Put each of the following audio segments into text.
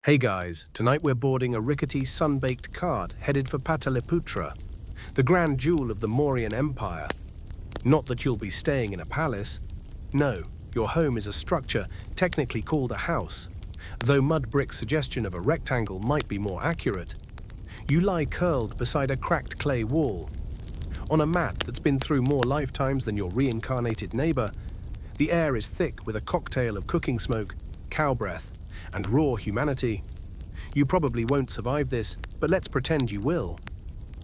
Hey guys, tonight we're boarding a rickety, sun-baked cart headed for Pataliputra, the grand jewel of the Mauryan Empire. Not that you'll be staying in a palace. No, your home is a structure technically called a house, though mud brick's suggestion of a rectangle might be more accurate. You lie curled beside a cracked clay wall. On a mat that's been through more lifetimes than your reincarnated neighbor, the air is thick with a cocktail of cooking smoke, cow breath, and raw humanity. You probably won't survive this, but let's pretend you will.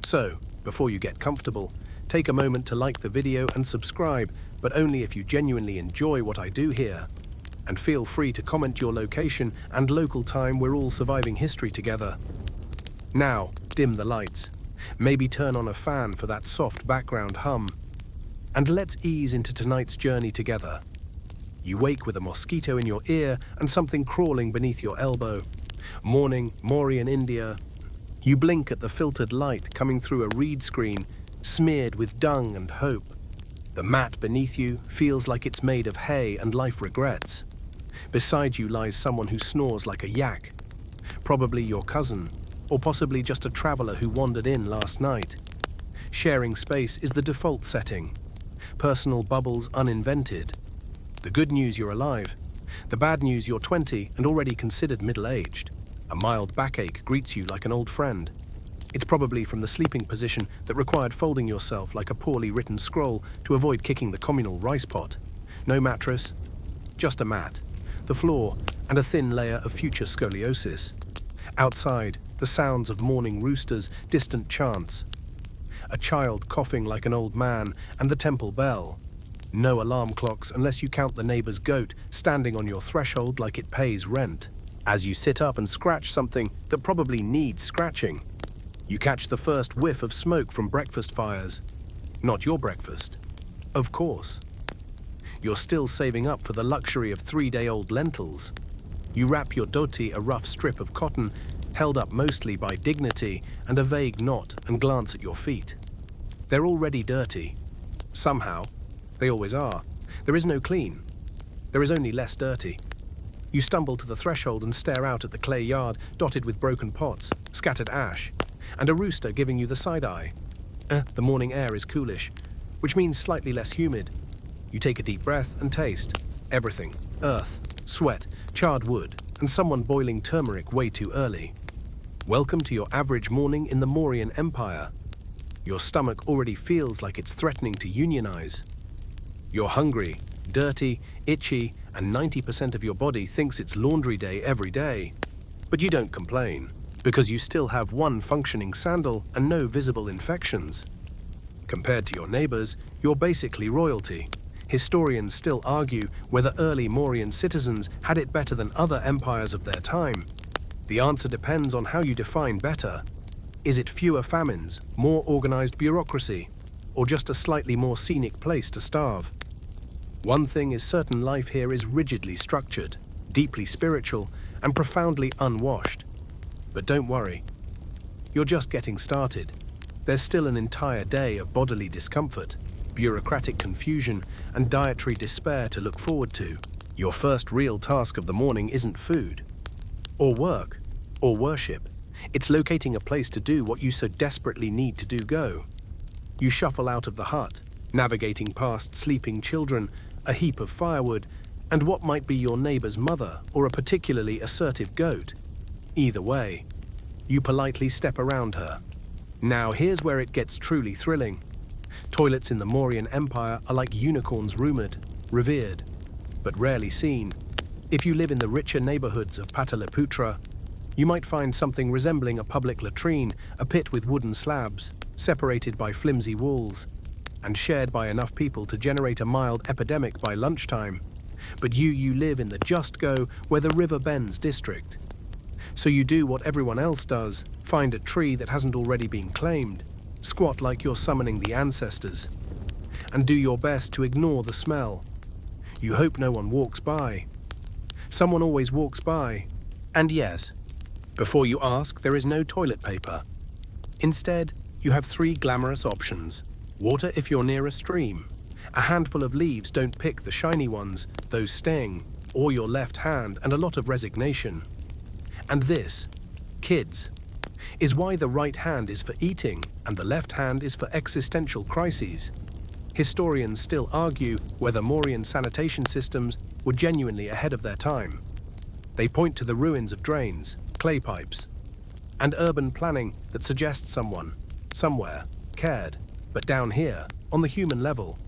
So, before you get comfortable, take a moment to like the video and subscribe, but only if you genuinely enjoy what I do here. And feel free to comment your location and local time. We're all surviving history together. Now, dim the lights. Maybe turn on a fan for that soft background hum. And let's ease into tonight's journey together. You wake with a mosquito in your ear and something crawling beneath your elbow. Morning, Mauryan, India. You blink at the filtered light coming through a reed screen, smeared with dung and hope. The mat beneath you feels like it's made of hay and life regrets. Beside you lies someone who snores like a yak. Probably your cousin, or possibly just a traveler who wandered in last night. Sharing space is the default setting. Personal bubbles uninvented. The good news, you're alive. The bad news, you're 20 and already considered middle-aged. A mild backache greets you like an old friend. It's probably from the sleeping position that required folding yourself like a poorly written scroll to avoid kicking the communal rice pot. No mattress, just a mat, the floor, and a thin layer of future scoliosis. Outside, the sounds of morning roosters, distant chants. A child coughing like an old man, and the temple bell. No alarm clocks unless you count the neighbor's goat standing on your threshold like it pays rent. As you sit up and scratch something that probably needs scratching, you catch the first whiff of smoke from breakfast fires. Not your breakfast, of course. You're still saving up for the luxury of 3-day-old lentils. You wrap your dhoti, a rough strip of cotton, held up mostly by dignity and a vague knot, and glance at your feet. They're already dirty. Somehow. They always are. There is no clean. There is only less dirty. You stumble to the threshold and stare out at the clay yard dotted with broken pots, scattered ash, and a rooster giving you the side-eye. The morning air is coolish, which means slightly less humid. You take a deep breath and taste. Everything. Earth, sweat, charred wood, and someone boiling turmeric way too early. Welcome to your average morning in the Mauryan Empire. Your stomach already feels like it's threatening to unionize. You're hungry, dirty, itchy, and 90% of your body thinks it's laundry day every day. But you don't complain, because you still have one functioning sandal and no visible infections. Compared to your neighbors, you're basically royalty. Historians still argue whether early Mauryan citizens had it better than other empires of their time. The answer depends on how you define better. Is it fewer famines, more organized bureaucracy, or just a slightly more scenic place to starve? One thing is certain: life here is rigidly structured, deeply spiritual, and profoundly unwashed. But don't worry. You're just getting started. There's still an entire day of bodily discomfort, bureaucratic confusion, and dietary despair to look forward to. Your first real task of the morning isn't food, or work, or worship. It's locating a place to do what you so desperately need to go. You shuffle out of the hut, navigating past sleeping children, a heap of firewood, and what might be your neighbor's mother or a particularly assertive goat. Either way, you politely step around her. Now here's where it gets truly thrilling. Toilets in the Mauryan Empire are like unicorns, rumored, revered, but rarely seen. If you live in the richer neighborhoods of Pataliputra, you might find something resembling a public latrine, a pit with wooden slabs, separated by flimsy walls, and shared by enough people to generate a mild epidemic by lunchtime. But you live in the Just Go where the river bends district. So you do what everyone else does, find a tree that hasn't already been claimed, squat like you're summoning the ancestors, and do your best to ignore the smell. You hope no one walks by. Someone always walks by. And yes, before you ask, there is no toilet paper. Instead, you have 3 glamorous options. Water if you're near a stream. A handful of leaves, don't pick the shiny ones, those sting, or your left hand, and a lot of resignation. And this, kids, is why the right hand is for eating and the left hand is for existential crises. Historians still argue whether Mauryan sanitation systems were genuinely ahead of their time. They point to the ruins of drains, clay pipes, and urban planning that suggests someone, somewhere, cared. But down here, on the human level,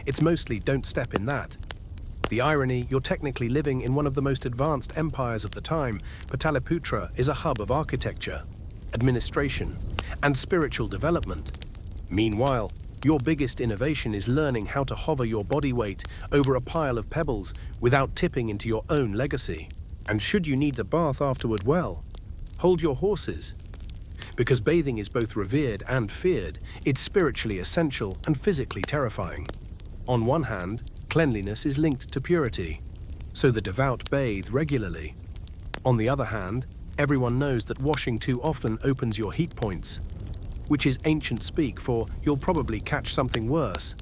it's mostly don't step in that. The irony, you're technically living in one of the most advanced empires of the time. Pataliputra is a hub of architecture, administration, and spiritual development. Meanwhile, your biggest innovation is learning how to hover your body weight over a pile of pebbles without tipping into your own legacy. And should you need the bath afterward, well, hold your horses. Because bathing is both revered and feared, it's spiritually essential and physically terrifying. On one hand, cleanliness is linked to purity, so the devout bathe regularly. On the other hand, everyone knows that washing too often opens your heat points, which is ancient speak for you'll probably catch something worse.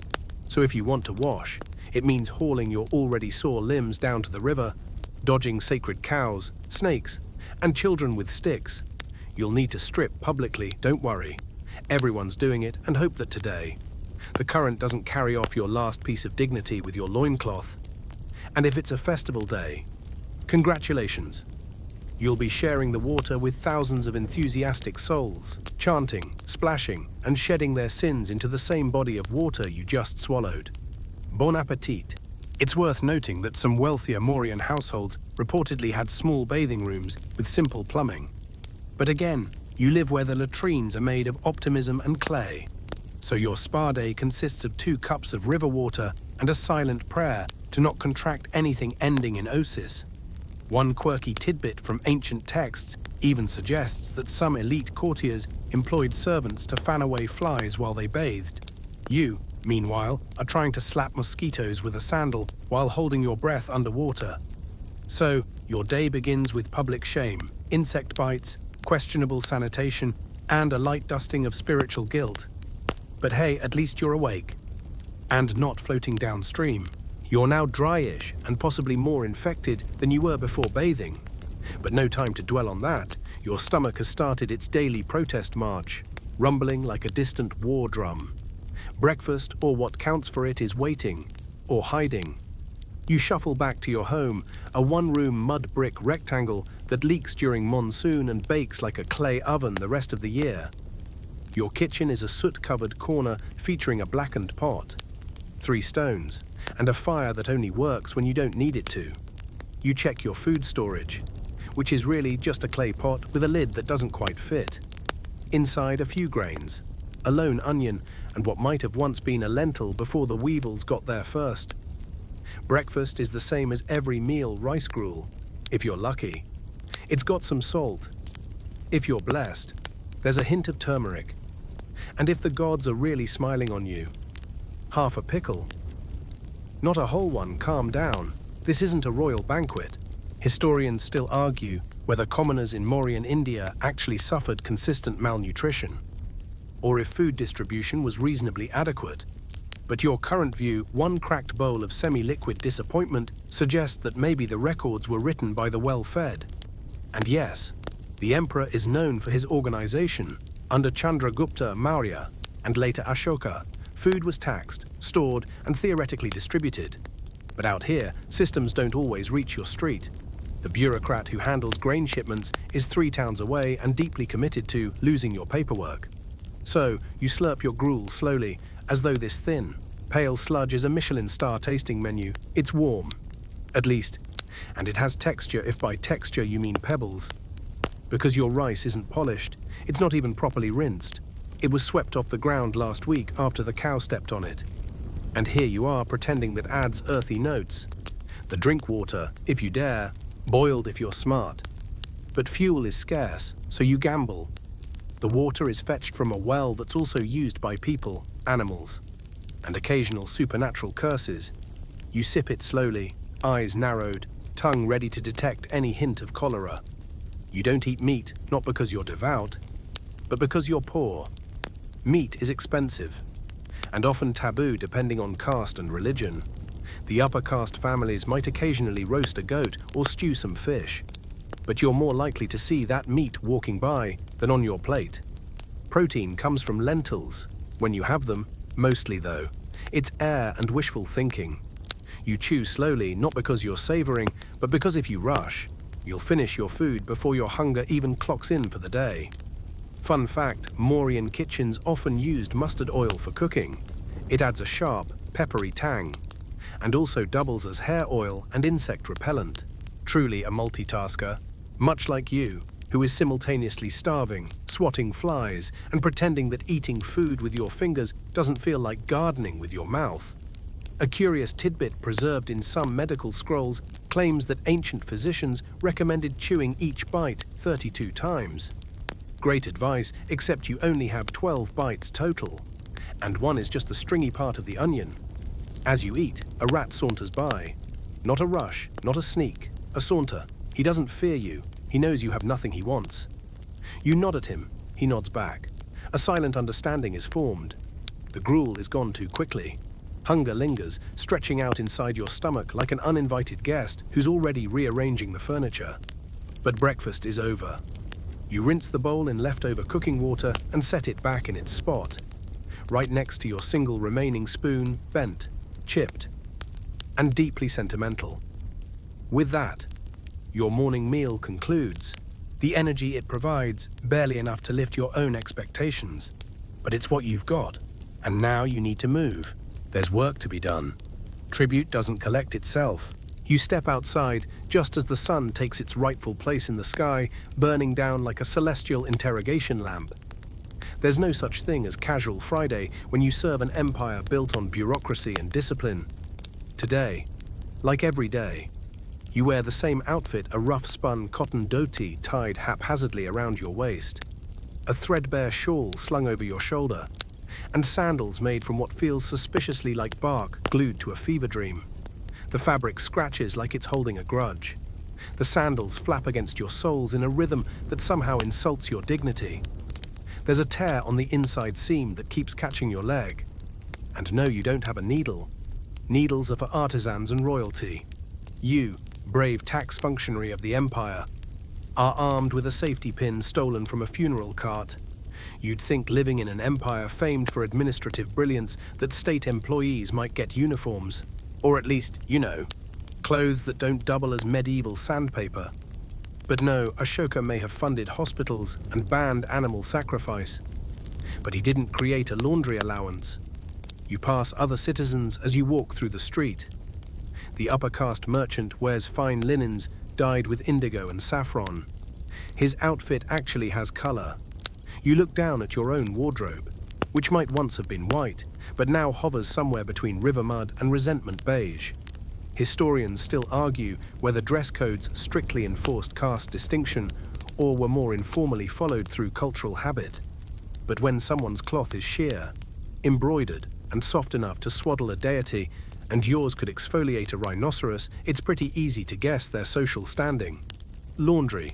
So if you want to wash, it means hauling your already sore limbs down to the river, dodging sacred cows, snakes, and children with sticks. You'll need to strip publicly, don't worry. Everyone's doing it, and hope that today, the current doesn't carry off your last piece of dignity with your loincloth. And if it's a festival day, congratulations. You'll be sharing the water with thousands of enthusiastic souls, chanting, splashing, and shedding their sins into the same body of water you just swallowed. Bon appetit. It's worth noting that some wealthier Mauryan households reportedly had small bathing rooms with simple plumbing. But again, you live where the latrines are made of optimism and clay. So your spa day consists of 2 cups of river water and a silent prayer to not contract anything ending in osis. One quirky tidbit from ancient texts even suggests that some elite courtiers employed servants to fan away flies while they bathed. You, meanwhile, are trying to slap mosquitoes with a sandal while holding your breath underwater. So, your day begins with public shame, insect bites, questionable sanitation, and a light dusting of spiritual guilt. But hey, at least you're awake. And not floating downstream. You're now dryish and possibly more infected than you were before bathing. But no time to dwell on that. Your stomach has started its daily protest march, rumbling like a distant war drum. Breakfast, or what counts for it, is waiting, or hiding. You shuffle back to your home, a one-room mud brick rectangle that leaks during monsoon and bakes like a clay oven the rest of the year. Your kitchen is a soot-covered corner featuring a blackened pot, 3 stones, and a fire that only works when you don't need it to. You check your food storage, which is really just a clay pot with a lid that doesn't quite fit. Inside, a few grains, a lone onion, and what might have once been a lentil before the weevils got there first. Breakfast is the same as every meal: rice gruel, if you're lucky. It's got some salt. If you're blessed, there's a hint of turmeric. And if the gods are really smiling on you, half a pickle. Not a whole one, calm down. This isn't a royal banquet. Historians still argue whether commoners in Mauryan India actually suffered consistent malnutrition, or if food distribution was reasonably adequate. But your current view, one cracked bowl of semi-liquid disappointment, suggests that maybe the records were written by the well-fed. And yes, the emperor is known for his organization. Under Chandragupta Maurya and later Ashoka, food was taxed, stored, and theoretically distributed. But out here, systems don't always reach your street. The bureaucrat who handles grain shipments is 3 towns away and deeply committed to losing your paperwork. So, you slurp your gruel slowly, as though this thin, pale sludge is a Michelin star tasting menu. It's warm, at least, and it has texture, if by texture you mean pebbles. Because your rice isn't polished, it's not even properly rinsed. It was swept off the ground last week after the cow stepped on it. And here you are pretending that adds earthy notes. The drink water, if you dare, boiled if you're smart. But fuel is scarce, so you gamble. The water is fetched from a well that's also used by people, animals, and occasional supernatural curses. You sip it slowly, eyes narrowed, tongue ready to detect any hint of cholera. You don't eat meat, not because you're devout, but because you're poor. Meat is expensive, and often taboo depending on caste and religion. The upper caste families might occasionally roast a goat or stew some fish. but you're more likely to see that meat walking by than on your plate. Protein comes from lentils. When you have them, mostly though, it's air and wishful thinking. You chew slowly, not because you're savoring, but because if you rush, you'll finish your food before your hunger even clocks in for the day. Fun fact, Mauryan kitchens often used mustard oil for cooking. It adds a sharp, peppery tang, and also doubles as hair oil and insect repellent. Truly a multitasker, much like you, who is simultaneously starving, swatting flies, and pretending that eating food with your fingers doesn't feel like gardening with your mouth. A curious tidbit preserved in some medical scrolls claims that ancient physicians recommended chewing each bite 32 times. Great advice, except you only have 12 bites total, and one is just the stringy part of the onion. As you eat, a rat saunters by. Not a rush, not a sneak, a saunter. He doesn't fear you. He knows you have nothing he wants. You nod at him. He nods back. A silent understanding is formed. The gruel is gone too quickly. Hunger lingers, stretching out inside your stomach like an uninvited guest who's already rearranging the furniture. But breakfast is over. You rinse the bowl in leftover cooking water and set it back in its spot, right next to your single remaining spoon, bent, chipped, and deeply sentimental. With that, your morning meal concludes. The energy it provides, barely enough to lift your own expectations. But it's what you've got, and now you need to move. There's work to be done. Tribute doesn't collect itself. You step outside just as the sun takes its rightful place in the sky, burning down like a celestial interrogation lamp. There's no such thing as casual Friday when you serve an empire built on bureaucracy and discipline. Today, like every day, you wear the same outfit, a rough-spun cotton dhoti tied haphazardly around your waist, a threadbare shawl slung over your shoulder, and sandals made from what feels suspiciously like bark glued to a fever dream. The fabric scratches like it's holding a grudge. The sandals flap against your soles in a rhythm that somehow insults your dignity. There's a tear on the inside seam that keeps catching your leg. And no, you don't have a needle. Needles are for artisans and royalty. You, brave tax functionary of the empire, are armed with a safety pin stolen from a funeral cart. You'd think living in an empire famed for administrative brilliance that state employees might get uniforms. Or at least, clothes that don't double as medieval sandpaper. But no, Ashoka may have funded hospitals and banned animal sacrifice. But he didn't create a laundry allowance. You pass other citizens as you walk through the street. The upper caste merchant wears fine linens dyed with indigo and saffron. His outfit actually has color. You look down at your own wardrobe, which might once have been white, but now hovers somewhere between river mud and resentment beige. Historians still argue whether dress codes strictly enforced caste distinction or were more informally followed through cultural habit. But when someone's cloth is sheer, embroidered, and soft enough to swaddle a deity, and yours could exfoliate a rhinoceros, it's pretty easy to guess their social standing. Laundry.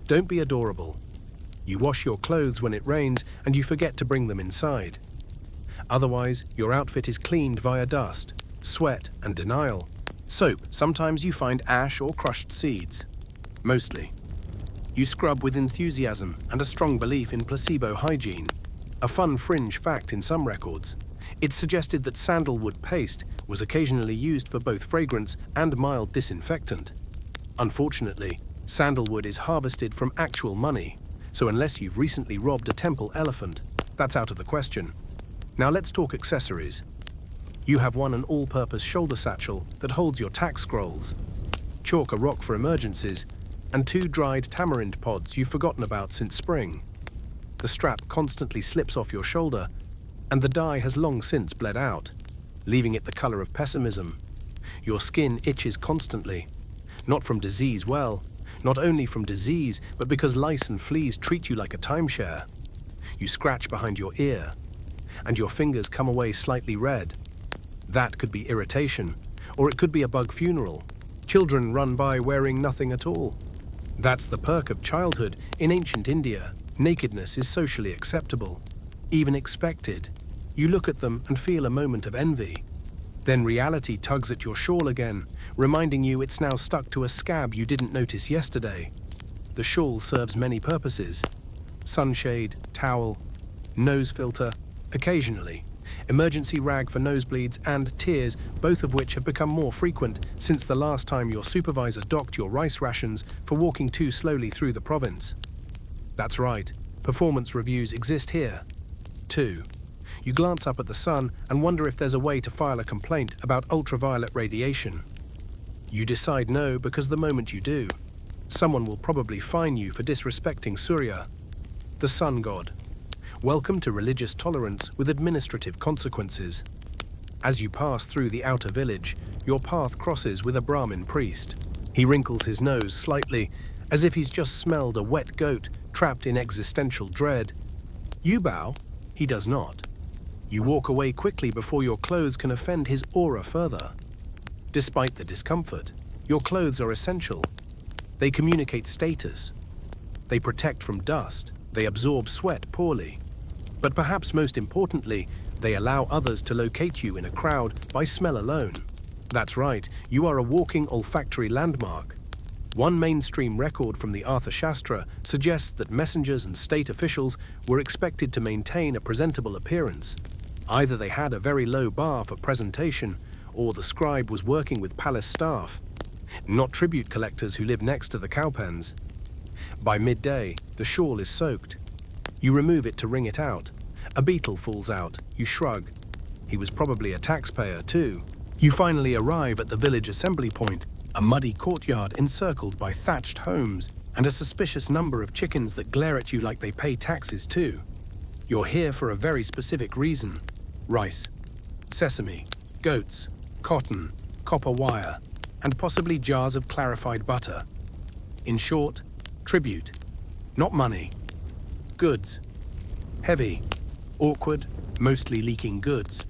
Don't be adorable. You wash your clothes when it rains and you forget to bring them inside. Otherwise, your outfit is cleaned via dust, sweat, and denial. Soap. Sometimes you find ash or crushed seeds. Mostly. You scrub with enthusiasm and a strong belief in placebo hygiene. A fun fringe fact in some records. It's suggested that sandalwood paste was occasionally used for both fragrance and mild disinfectant. Unfortunately, sandalwood is harvested from actual money, so unless you've recently robbed a temple elephant, that's out of the question. Now let's talk accessories. You have an all-purpose shoulder satchel that holds your tax scrolls, chalk a rock for emergencies, and 2 dried tamarind pods you've forgotten about since spring. The strap constantly slips off your shoulder, and the dye has long since bled out, leaving it the color of pessimism. Your skin itches constantly, not from disease, not only from disease, but because lice and fleas treat you like a timeshare. You scratch behind your ear, and your fingers come away slightly red. That could be irritation, or it could be a bug funeral. Children run by wearing nothing at all. That's the perk of childhood. In ancient India, nakedness is socially acceptable, even expected. You look at them and feel a moment of envy. Then reality tugs at your shawl again, reminding you it's now stuck to a scab you didn't notice yesterday. the shawl serves many purposes. Sunshade, towel, nose filter, occasionally, emergency rag for nosebleeds and tears, both of which have become more frequent since the last time your supervisor docked your rice rations for walking too slowly through the province. That's right, performance reviews exist here. 2. You glance up at the sun and wonder if there's a way to file a complaint about ultraviolet radiation. You decide no because the moment you do, someone will probably fine you for disrespecting Surya, the sun god. Welcome to religious tolerance with administrative consequences. As you pass through the outer village, your path crosses with a Brahmin priest. He wrinkles his nose slightly, as if he's just smelled a wet goat trapped in existential dread. You bow, he does not. You walk away quickly before your clothes can offend his aura further. Despite the discomfort, your clothes are essential. They communicate status. They protect from dust. They absorb sweat poorly. But perhaps most importantly, they allow others to locate you in a crowd by smell alone. That's right, you are a walking olfactory landmark. One mainstream record from the Artha Shastra suggests that messengers and state officials were expected to maintain a presentable appearance. Either they had a very low bar for presentation, or the scribe was working with palace staff, not tribute collectors who live next to the cowpens. By midday, the shawl is soaked. You remove it to wring it out. A beetle falls out. You shrug. He was probably a taxpayer too. You finally arrive at the village assembly point, a muddy courtyard encircled by thatched homes and a suspicious number of chickens that glare at you like they pay taxes too. You're here for a very specific reason. Rice, sesame, goats, cotton, copper wire, and possibly jars of clarified butter. In short, tribute. Not money. Goods. Heavy, awkward, mostly leaking goods.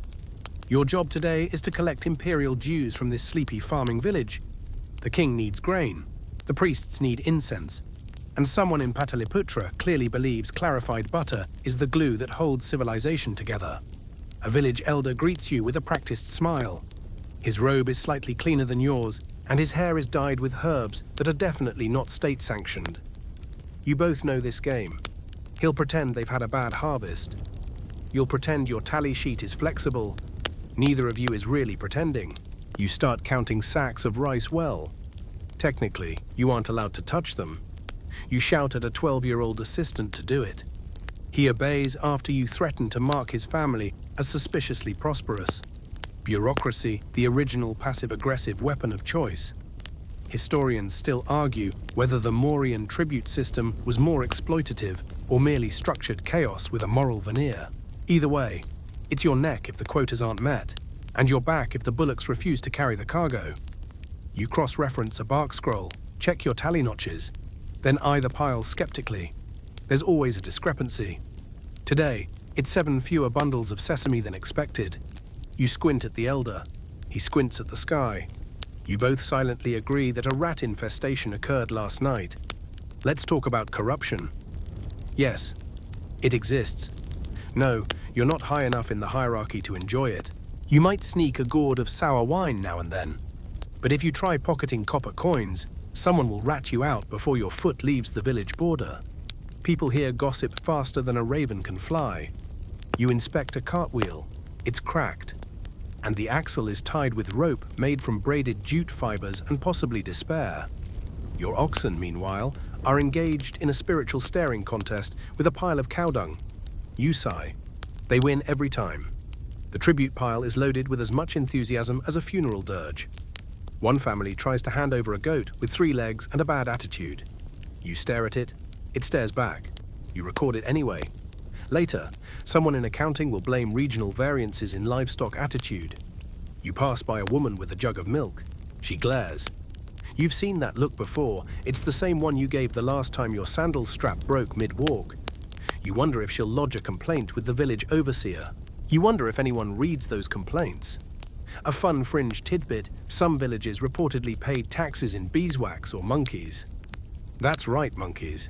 Your job today is to collect imperial dues from this sleepy farming village. The king needs grain, the priests need incense, and someone in Pataliputra clearly believes clarified butter is the glue that holds civilization together. A village elder greets you with a practiced smile. His robe is slightly cleaner than yours, and his hair is dyed with herbs that are definitely not state-sanctioned. You both know this game. He'll pretend they've had a bad harvest. You'll pretend your tally sheet is flexible. Neither of you is really pretending. You start counting sacks of rice well. Technically, you aren't allowed to touch them. You shout at a 12-year-old assistant to do it. He obeys after you threaten to mark his family as suspiciously prosperous. Bureaucracy, the original passive-aggressive weapon of choice. Historians still argue whether the Mauryan tribute system was more exploitative or merely structured chaos with a moral veneer. Either way, it's your neck if the quotas aren't met, and your back if the bullocks refuse to carry the cargo. You cross-reference a bark scroll, check your tally notches, then eye the pile skeptically. There's always a discrepancy. Today, it's 7 fewer bundles of sesame than expected. You squint at the elder. He squints at the sky. You both silently agree that a rat infestation occurred last night. Let's talk about corruption. Yes, it exists. No, you're not high enough in the hierarchy to enjoy it. You might sneak a gourd of sour wine now and then. But if you try pocketing copper coins, someone will rat you out before your foot leaves the village border. People here gossip faster than a raven can fly. You inspect a cartwheel. It's cracked. And the axle is tied with rope made from braided jute fibers and possibly despair. Your oxen, meanwhile, are engaged in a spiritual staring contest with a pile of cow dung. You sigh. They win every time. The tribute pile is loaded with as much enthusiasm as a funeral dirge. One family tries to hand over a goat with 3 legs and a bad attitude. You stare at it. It stares back. You record it anyway. Later, someone in accounting will blame regional variances in livestock attitude. You pass by a woman with a jug of milk. She glares. You've seen that look before. It's the same one you gave the last time your sandal strap broke mid-walk. You wonder if she'll lodge a complaint with the village overseer. You wonder if anyone reads those complaints. A fun fringe tidbit, some villages reportedly paid taxes in beeswax or monkeys. That's right, monkeys.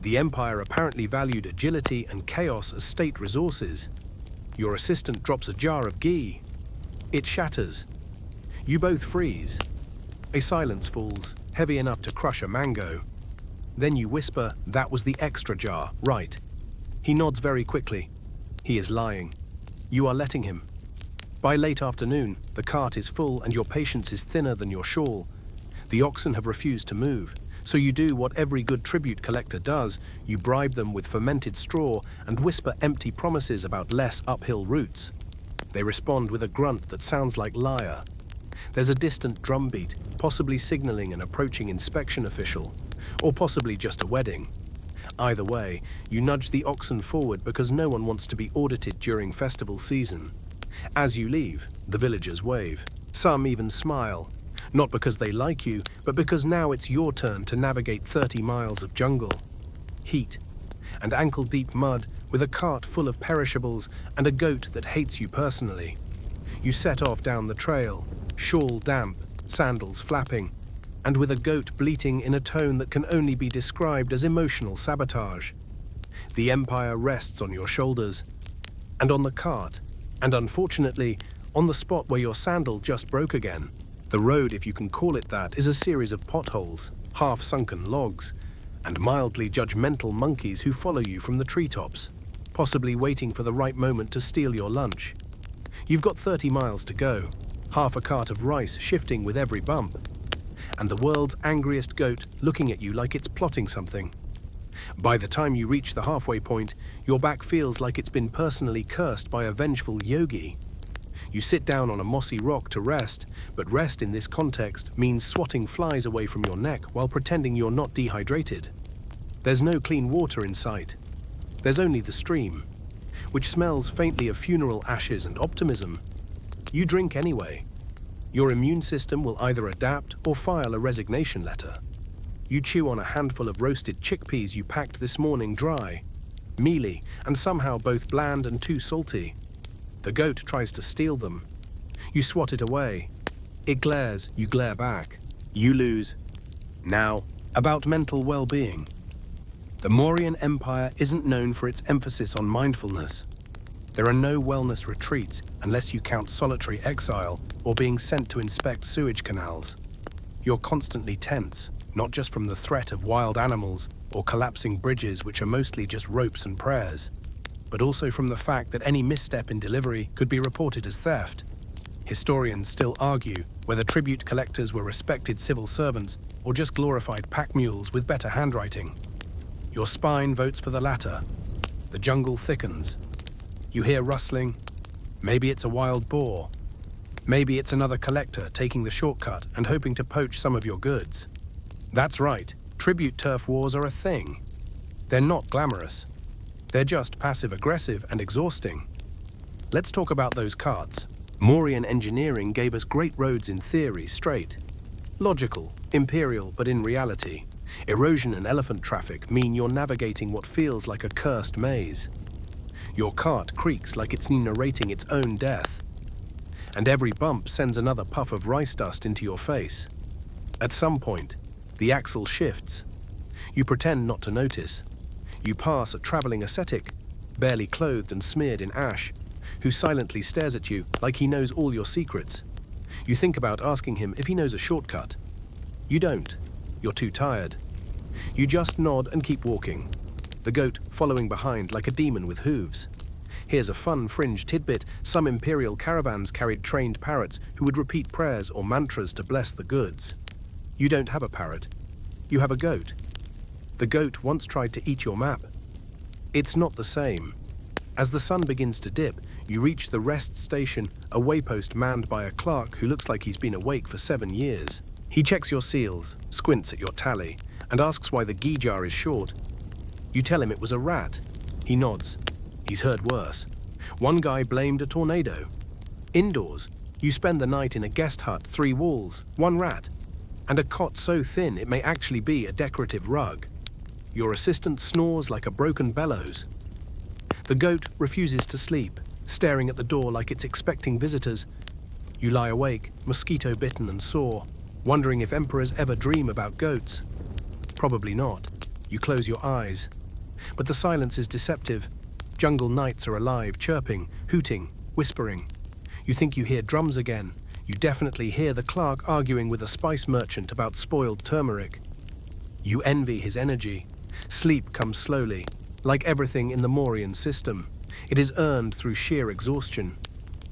The empire apparently valued agility and chaos as state resources. Your assistant drops a jar of ghee. It shatters. You both freeze. A silence falls, heavy enough to crush a mango. Then you whisper, "That was the extra jar, right?" He nods very quickly. He is lying. You are letting him. By late afternoon, the cart is full and your patience is thinner than your shawl. The oxen have refused to move, so you do what every good tribute collector does. You bribe them with fermented straw and whisper empty promises about less uphill routes. They respond with a grunt that sounds like liar. There's a distant drumbeat, possibly signaling an approaching inspection official, or possibly just a wedding. Either way, you nudge the oxen forward because no one wants to be audited during festival season. As you leave, the villagers wave. Some even smile, not because they like you, but because now it's your turn to navigate 30 miles of jungle, heat, and ankle-deep mud with a cart full of perishables and a goat that hates you personally. You set off down the trail, shawl damp, sandals flapping, and with a goat bleating in a tone that can only be described as emotional sabotage. The empire rests on your shoulders, and on the cart, and unfortunately, on the spot where your sandal just broke again. The road, if you can call it that, is a series of potholes, half-sunken logs, and mildly judgmental monkeys who follow you from the treetops, possibly waiting for the right moment to steal your lunch. You've got 30 miles to go, half a cart of rice shifting with every bump, and the world's angriest goat looking at you like it's plotting something. By the time you reach the halfway point, your back feels like it's been personally cursed by a vengeful yogi. You sit down on a mossy rock to rest, but rest in this context means swatting flies away from your neck while pretending you're not dehydrated. There's no clean water in sight. There's only the stream, which smells faintly of funeral ashes and optimism. You drink anyway. Your immune system will either adapt or file a resignation letter. You chew on a handful of roasted chickpeas you packed this morning dry, mealy, and somehow both bland and too salty. The goat tries to steal them. You swat it away. It glares, you glare back. You lose. Now, about mental well-being. The Mauryan Empire isn't known for its emphasis on mindfulness. There are no wellness retreats unless you count solitary exile or being sent to inspect sewage canals. You're constantly tense, not just from the threat of wild animals or collapsing bridges which are mostly just ropes and prayers, but also from the fact that any misstep in delivery could be reported as theft. Historians still argue whether tribute collectors were respected civil servants or just glorified pack mules with better handwriting. Your spine votes for the latter. The jungle thickens. You hear rustling. Maybe it's a wild boar. Maybe it's another collector taking the shortcut and hoping to poach some of your goods. That's right, tribute turf wars are a thing. They're not glamorous. They're just passive-aggressive and exhausting. Let's talk about those carts. Mauryan engineering gave us great roads in theory, straight. Logical, imperial, but in reality, erosion and elephant traffic mean you're navigating what feels like a cursed maze. Your cart creaks like it's narrating its own death, and every bump sends another puff of rice dust into your face. At some point, the axle shifts. You pretend not to notice. You pass a traveling ascetic, barely clothed and smeared in ash, who silently stares at you like he knows all your secrets. You think about asking him if he knows a shortcut. You don't. You're too tired. You just nod and keep walking, the goat following behind like a demon with hooves. Here's a fun fringe tidbit. Some imperial caravans carried trained parrots who would repeat prayers or mantras to bless the goods. You don't have a parrot. You have a goat. The goat once tried to eat your map. It's not the same. As the sun begins to dip, you reach the rest station, a waypost manned by a clerk who looks like he's been awake for 7 years. He checks your seals, squints at your tally, and asks why the ghee jar is short. You tell him it was a rat. He nods. He's heard worse. One guy blamed a tornado. Indoors, you spend the night in a guest hut, 3 walls, 1 rat, and a cot so thin it may actually be a decorative rug. Your assistant snores like a broken bellows. The goat refuses to sleep, staring at the door like it's expecting visitors. You lie awake, mosquito-bitten and sore, wondering if emperors ever dream about goats. Probably not. You close your eyes. But the silence is deceptive. Jungle nights are alive, chirping, hooting, whispering. You think you hear drums again. You definitely hear the clerk arguing with a spice merchant about spoiled turmeric. You envy his energy. Sleep comes slowly, like everything in the Mauryan system. It is earned through sheer exhaustion.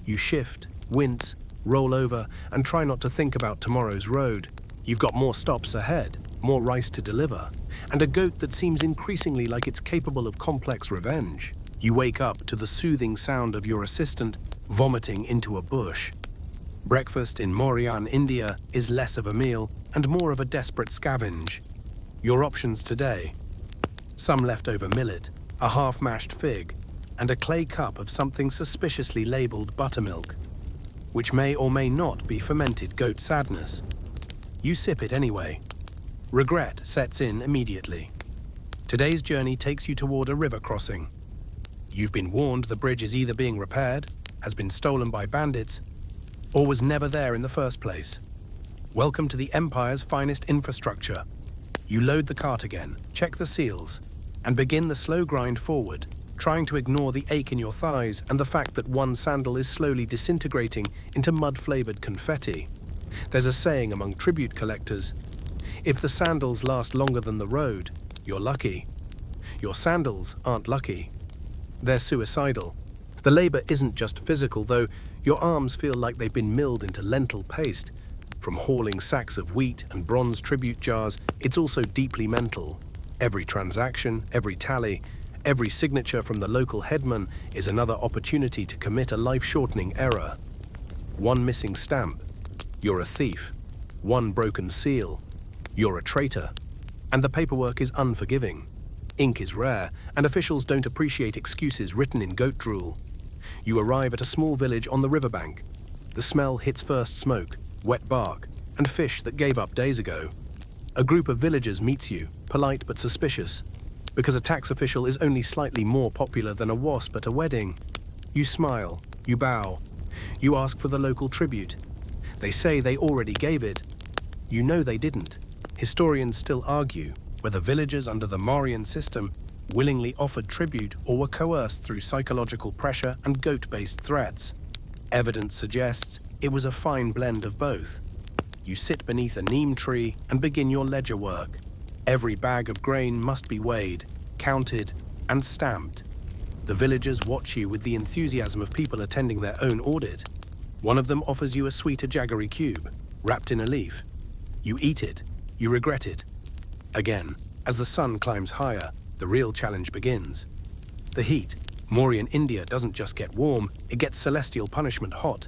You shift, wince, roll over, and try not to think about tomorrow's road. You've got more stops ahead, more rice to deliver, and a goat that seems increasingly like it's capable of complex revenge. You wake up to the soothing sound of your assistant vomiting into a bush. Breakfast in Mauryan, India is less of a meal and more of a desperate scavenge. Your options today: some leftover millet, a half-mashed fig, and a clay cup of something suspiciously labeled buttermilk, which may or may not be fermented goat sadness. You sip it anyway. Regret sets in immediately. Today's journey takes you toward a river crossing. You've been warned the bridge is either being repaired, has been stolen by bandits, or was never there in the first place. Welcome to the Empire's finest infrastructure. You load the cart again, check the seals, and begin the slow grind forward, trying to ignore the ache in your thighs and the fact that one sandal is slowly disintegrating into mud-flavored confetti. There's a saying among tribute collectors: if the sandals last longer than the road, you're lucky. Your sandals aren't lucky. They're suicidal. The labor isn't just physical, though. Your arms feel like they've been milled into lentil paste. From hauling sacks of wheat and bronze tribute jars, it's also deeply mental. Every transaction, every tally, every signature from the local headman is another opportunity to commit a life-shortening error. One missing stamp, you're a thief. One broken seal, you're a traitor. And the paperwork is unforgiving. Ink is rare, and officials don't appreciate excuses written in goat drool. You arrive at a small village on the riverbank. The smell hits first smoke, wet bark, and fish that gave up days ago. A group of villagers meets you, polite but suspicious, because a tax official is only slightly more popular than a wasp at a wedding. You smile, you bow, you ask for the local tribute. They say they already gave it. You know they didn't. Historians still argue whether villagers under the Mauryan system willingly offered tribute or were coerced through psychological pressure and goat-based threats. Evidence suggests it was a fine blend of both. You sit beneath a neem tree and begin your ledger work. Every bag of grain must be weighed, counted, and stamped. The villagers watch you with the enthusiasm of people attending their own audit. One of them offers you a sweet jaggery cube, wrapped in a leaf. You eat it, you regret it. Again, as the sun climbs higher, the real challenge begins. The heat. Mauryan India doesn't just get warm, it gets celestial punishment hot.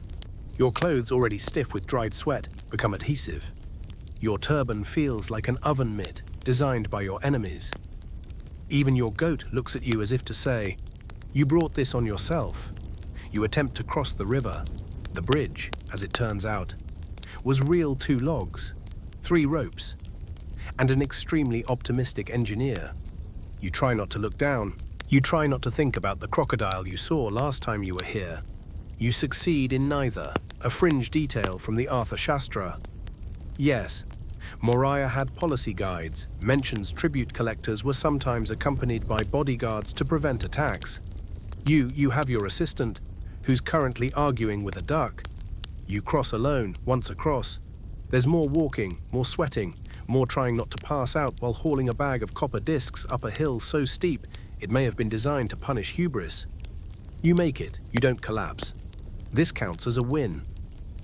Your clothes, already stiff with dried sweat, become adhesive. Your turban feels like an oven mitt designed by your enemies. Even your goat looks at you as if to say, "You brought this on yourself." You attempt to cross the river. The bridge, as it turns out, was real 2 logs, 3 ropes, and an extremely optimistic engineer. You try not to look down. You try not to think about the crocodile you saw last time you were here. You succeed in neither, a fringe detail from the Arthur Shastra. Yes, Maurya had policy guides, mentions tribute collectors were sometimes accompanied by bodyguards to prevent attacks. You have your assistant, who's currently arguing with a duck. You cross alone, once across. There's more walking, more sweating, more trying not to pass out while hauling a bag of copper discs up a hill so steep it may have been designed to punish hubris. You make it, you don't collapse. This counts as a win.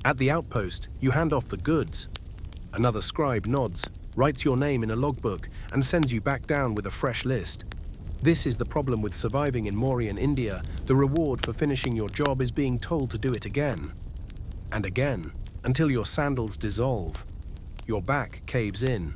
At the outpost, you hand off the goods. Another scribe nods, writes your name in a logbook, and sends you back down with a fresh list. This is the problem with surviving in Mauryan India. The reward for finishing your job is being told to do it again. And again, until your sandals dissolve. Your back caves in.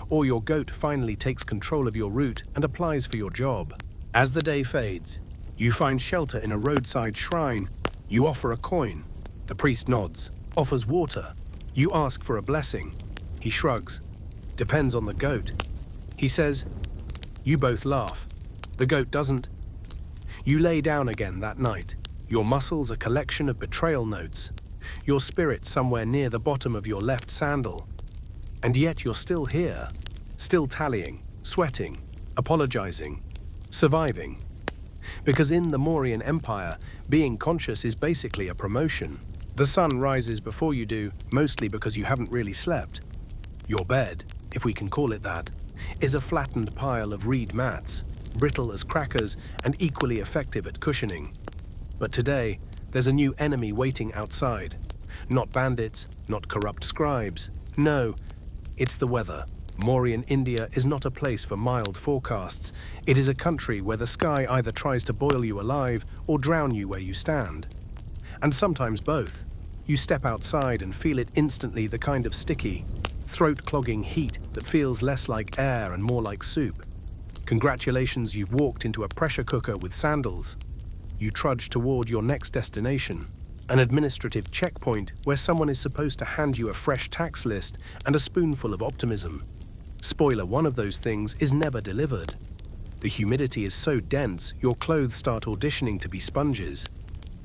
Or your goat finally takes control of your route and applies for your job. As the day fades, you find shelter in a roadside shrine. You offer a coin. The priest nods, offers water. You ask for a blessing. He shrugs. Depends on the goat. He says, you both laugh. The goat doesn't. You lay down again that night. Your muscles a collection of betrayal notes. Your spirit somewhere near the bottom of your left sandal. And yet you're still here, still tallying, sweating, apologizing, surviving. Because in the Mauryan Empire, being conscious is basically a promotion. The sun rises before you do, mostly because you haven't really slept. Your bed, if we can call it that, is a flattened pile of reed mats, brittle as crackers and equally effective at cushioning. But today, there's a new enemy waiting outside. Not bandits, not corrupt scribes. No, it's the weather. Mauryan India is not a place for mild forecasts. It is a country where the sky either tries to boil you alive or drown you where you stand. And sometimes both. You step outside and feel it instantly, the kind of sticky, throat-clogging heat that feels less like air and more like soup. Congratulations, you've walked into a pressure cooker with sandals. You trudge toward your next destination, an administrative checkpoint where someone is supposed to hand you a fresh tax list and a spoonful of optimism. Spoiler, one of those things is never delivered. The humidity is so dense, your clothes start auditioning to be sponges.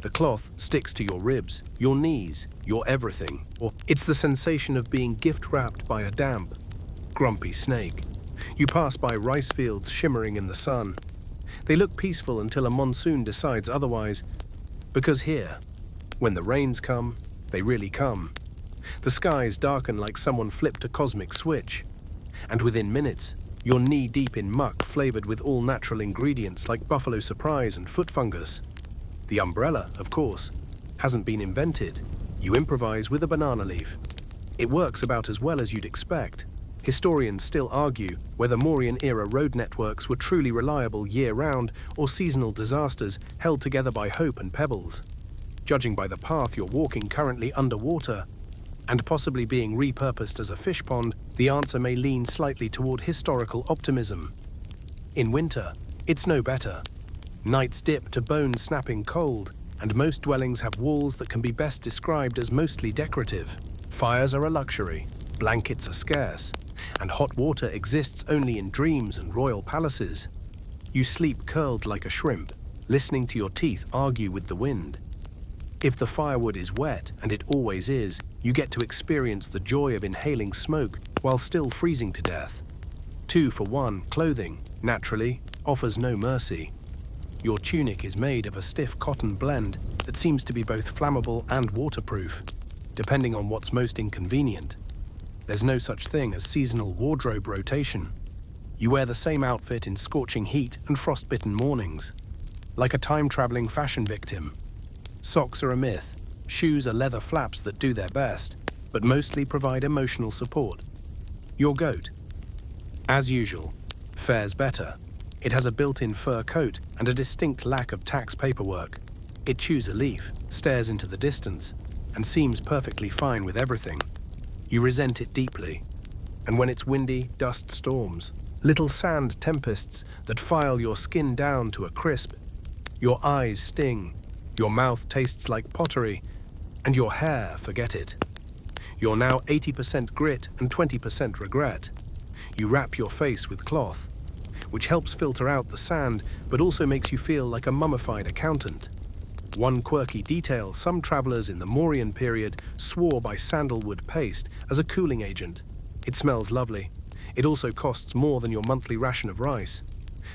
The cloth sticks to your ribs, your knees, your everything. Or it's the sensation of being gift-wrapped by a damp, grumpy snake. You pass by rice fields shimmering in the sun. They look peaceful until a monsoon decides otherwise, because here, when the rains come, they really come. The skies darken like someone flipped a cosmic switch, and within minutes, you're knee-deep in muck flavored with all-natural ingredients like buffalo surprise and foot fungus. The umbrella, of course, hasn't been invented. You improvise with a banana leaf. It works about as well as you'd expect. Historians still argue whether Mauryan-era road networks were truly reliable year-round or seasonal disasters held together by hope and pebbles. Judging by the path you're walking currently underwater, and possibly being repurposed as a fish pond, the answer may lean slightly toward historical optimism. In winter, it's no better. Nights dip to bone-snapping cold, and most dwellings have walls that can be best described as mostly decorative. Fires are a luxury, blankets are scarce, and hot water exists only in dreams and royal palaces. You sleep curled like a shrimp, listening to your teeth argue with the wind. If the firewood is wet, and it always is, you get to experience the joy of inhaling smoke while still freezing to death. 2-for-1 clothing, naturally, offers no mercy. Your tunic is made of a stiff cotton blend that seems to be both flammable and waterproof, depending on what's most inconvenient. There's no such thing as seasonal wardrobe rotation. You wear the same outfit in scorching heat and frostbitten mornings, like a time-traveling fashion victim. Socks are a myth. Shoes are leather flaps that do their best, but mostly provide emotional support. Your goat, as usual, fares better. It has a built-in fur coat and a distinct lack of tax paperwork. It chews a leaf, stares into the distance, and seems perfectly fine with everything. You resent it deeply, and when it's windy, dust storms, little sand tempests that file your skin down to a crisp, your eyes sting, your mouth tastes like pottery, and your hair, forget it. You're now 80% grit and 20% regret. You wrap your face with cloth, which helps filter out the sand, but also makes you feel like a mummified accountant. One quirky detail, some travelers in the Mauryan period swore by sandalwood paste as a cooling agent. It smells lovely. It also costs more than your monthly ration of rice.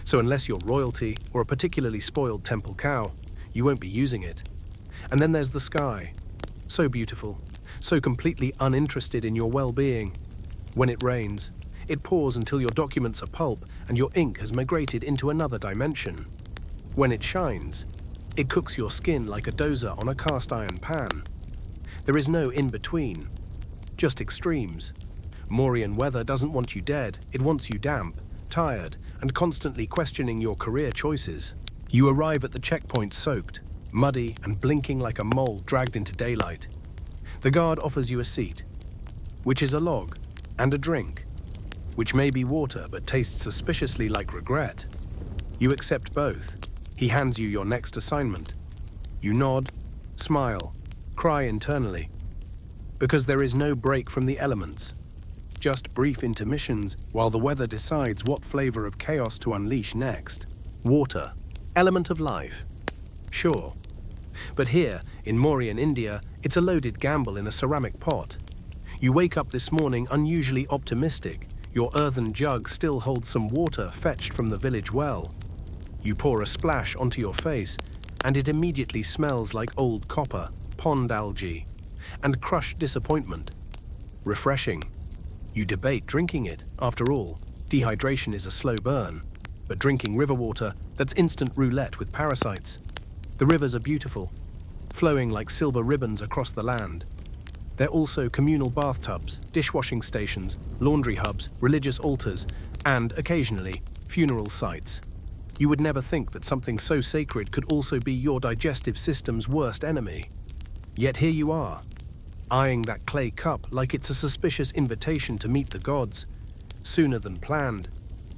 So unless you're royalty or a particularly spoiled temple cow, you won't be using it. And then there's the sky. So beautiful, so completely uninterested in your well-being. When it rains, it pours until your documents are pulp and your ink has migrated into another dimension. When it shines, it cooks your skin like a dozer on a cast-iron pan. There is no in-between, just extremes. Mauryan weather doesn't want you dead, it wants you damp, tired, and constantly questioning your career choices. You arrive at the checkpoint soaked, muddy, and blinking like a mole dragged into daylight. The guard offers you a seat, which is a log, and a drink, which may be water but tastes suspiciously like regret. You accept both. He hands you your next assignment. You nod, smile, cry internally, because there is no break from the elements. Just brief intermissions while the weather decides what flavor of chaos to unleash next. Water, element of life. Sure. But here, in Mauryan India, it's a loaded gamble in a ceramic pot. You wake up this morning unusually optimistic. Your earthen jug still holds some water fetched from the village well. You pour a splash onto your face, and it immediately smells like old copper, pond algae, and crushed disappointment. Refreshing. You debate drinking it, after all. Dehydration is a slow burn, but drinking river water, that's instant roulette with parasites. The rivers are beautiful, flowing like silver ribbons across the land. They're also communal bathtubs, dishwashing stations, laundry hubs, religious altars, and, occasionally, funeral sites. You would never think that something so sacred could also be your digestive system's worst enemy. Yet here you are, eyeing that clay cup like it's a suspicious invitation to meet the gods, sooner than planned.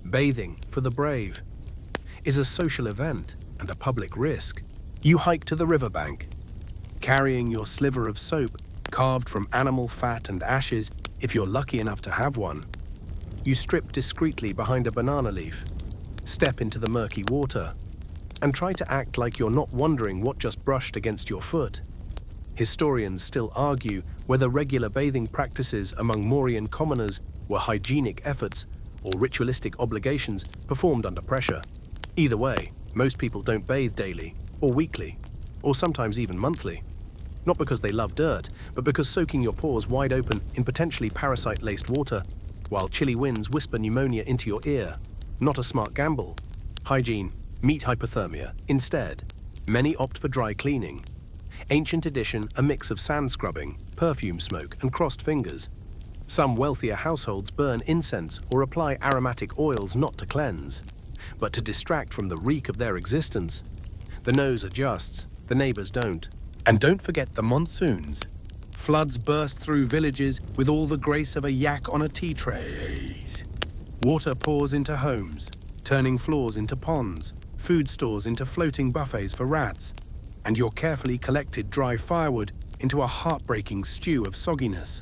Bathing, for the brave, is a social event and a public risk. You hike to the riverbank, carrying your sliver of soap, carved from animal fat and ashes, if you're lucky enough to have one. You strip discreetly behind a banana leaf, step into the murky water, and try to act like you're not wondering what just brushed against your foot. Historians still argue whether regular bathing practices among Mauryan commoners were hygienic efforts or ritualistic obligations performed under pressure. Either way, most people don't bathe daily, or weekly, or sometimes even monthly. Not because they love dirt, but because soaking your pores wide open in potentially parasite-laced water, while chilly winds whisper pneumonia into your ear. Not a smart gamble. Hygiene, meet hypothermia. Instead, many opt for dry cleaning. Ancient edition, a mix of sand scrubbing, perfume smoke, and crossed fingers. Some wealthier households burn incense or apply aromatic oils not to cleanse, but to distract from the reek of their existence. The nose adjusts, the neighbors don't. And don't forget the monsoons. Floods burst through villages with all the grace of a yak on a tea tray. Water pours into homes, turning floors into ponds, food stores into floating buffets for rats, and your carefully collected dry firewood into a heartbreaking stew of sogginess.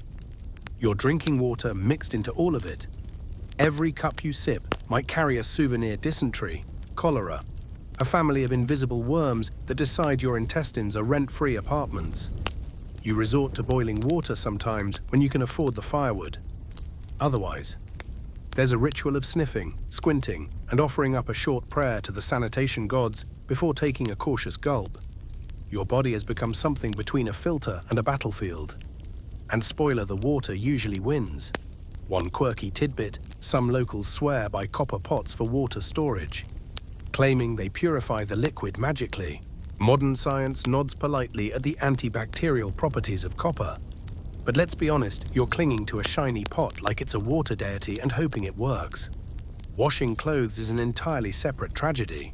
Your drinking water mixed into all of it. Every cup you sip might carry a souvenir dysentery, cholera, a family of invisible worms that decide your intestines are rent-free apartments. You resort to boiling water sometimes when you can afford the firewood. Otherwise, there's a ritual of sniffing, squinting, and offering up a short prayer to the sanitation gods before taking a cautious gulp. Your body has become something between a filter and a battlefield. And spoiler, the water usually wins. One quirky tidbit, some locals swear by copper pots for water storage, claiming they purify the liquid magically. Modern science nods politely at the antibacterial properties of copper. But let's be honest, you're clinging to a shiny pot like it's a water deity and hoping it works. Washing clothes is an entirely separate tragedy.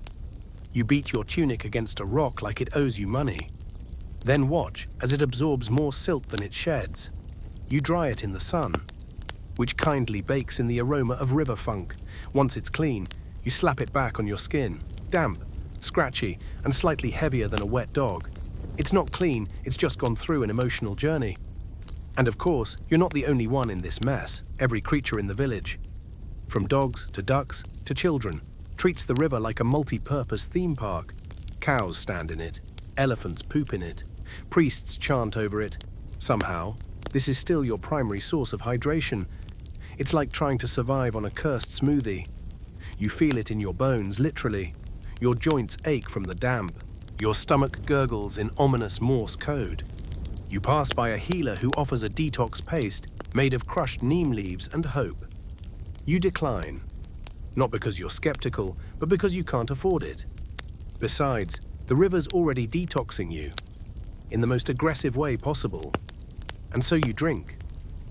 You beat your tunic against a rock like it owes you money. Then watch as it absorbs more silt than it sheds. You dry it in the sun, which kindly bakes in the aroma of river funk. Once it's clean, you slap it back on your skin, damp, scratchy, and slightly heavier than a wet dog. It's not clean, it's just gone through an emotional journey. And of course, you're not the only one in this mess. Every creature in the village, from dogs to ducks to children, treats the river like a multi-purpose theme park. Cows stand in it, elephants poop in it, priests chant over it. Somehow, this is still your primary source of hydration. It's like trying to survive on a cursed smoothie. You feel it in your bones, literally. Your joints ache from the damp. Your stomach gurgles in ominous Morse code. You pass by a healer who offers a detox paste made of crushed neem leaves and hope. You decline, not because you're skeptical, but because you can't afford it. Besides, the river's already detoxing you, in the most aggressive way possible. And so you drink,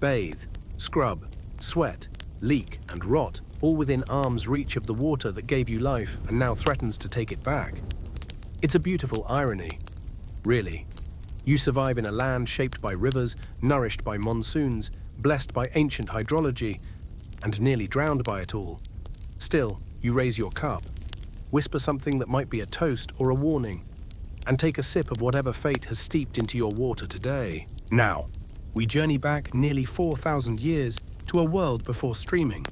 bathe, scrub, sweat, leak, and rot, all within arm's reach of the water that gave you life and now threatens to take it back. It's a beautiful irony, really. You survive in a land shaped by rivers, nourished by monsoons, blessed by ancient hydrology, and nearly drowned by it all. Still, you raise your cup, whisper something that might be a toast or a warning, and take a sip of whatever fate has steeped into your water today. Now, we journey back nearly 4,000 years to a world before streaming,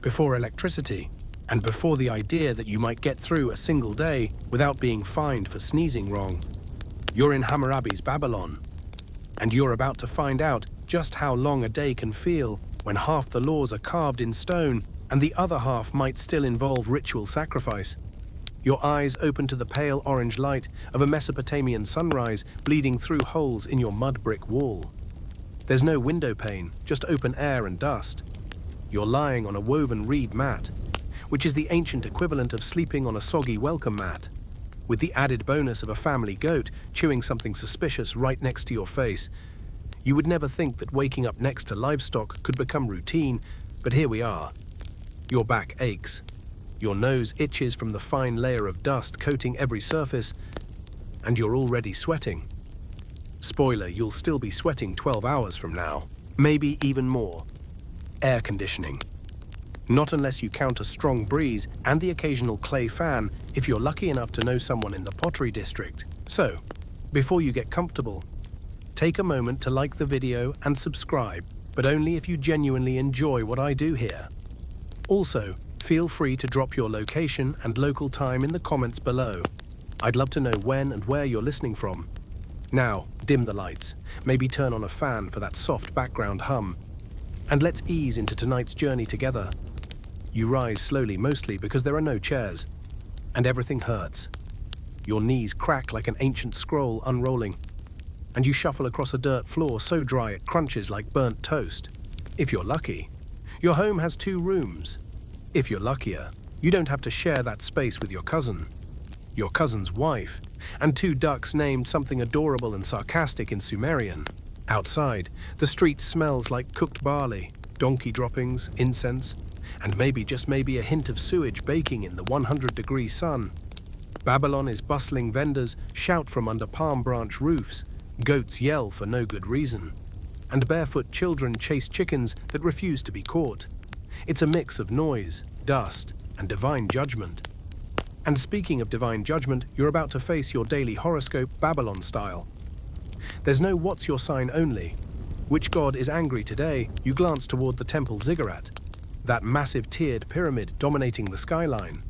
before electricity, and before the idea that you might get through a single day without being fined for sneezing wrong. You're in Hammurabi's Babylon, and you're about to find out just how long a day can feel when half the laws are carved in stone and the other half might still involve ritual sacrifice. Your eyes open to the pale orange light of a Mesopotamian sunrise bleeding through holes in your mud brick wall. There's no window pane, just open air and dust. You're lying on a woven reed mat, which is the ancient equivalent of sleeping on a soggy welcome mat, with the added bonus of a family goat chewing something suspicious right next to your face. You would never think that waking up next to livestock could become routine, but here we are. Your back aches. Your nose itches from the fine layer of dust coating every surface, and you're already sweating. Spoiler, you'll still be sweating 12 hours from now, maybe even more. Air conditioning. Not unless you count a strong breeze and the occasional clay fan if you're lucky enough to know someone in the pottery district. So, before you get comfortable, take a moment to like the video and subscribe, but only if you genuinely enjoy what I do here. Also, feel free to drop your location and local time in the comments below. I'd love to know when and where you're listening from. Now, dim the lights, maybe turn on a fan for that soft background hum, and let's ease into tonight's journey together. You rise slowly, mostly because there are no chairs, and everything hurts. Your knees crack like an ancient scroll unrolling, and you shuffle across a dirt floor so dry it crunches like burnt toast. If you're lucky, your home has 2 rooms. If you're luckier, you don't have to share that space with your cousin's wife, and 2 ducks named something adorable and sarcastic in Sumerian. Outside, the street smells like cooked barley, donkey droppings, incense, and maybe, just maybe, a hint of sewage baking in the 100-degree sun. Babylon is bustling. Vendors shout from under palm branch roofs, goats yell for no good reason, and barefoot children chase chickens that refuse to be caught. It's a mix of noise, dust, and divine judgment. And speaking of divine judgment, you're about to face your daily horoscope Babylon style. There's no what's your sign only. Which god is angry today? You glance toward the temple ziggurat, that massive tiered pyramid dominating the skyline.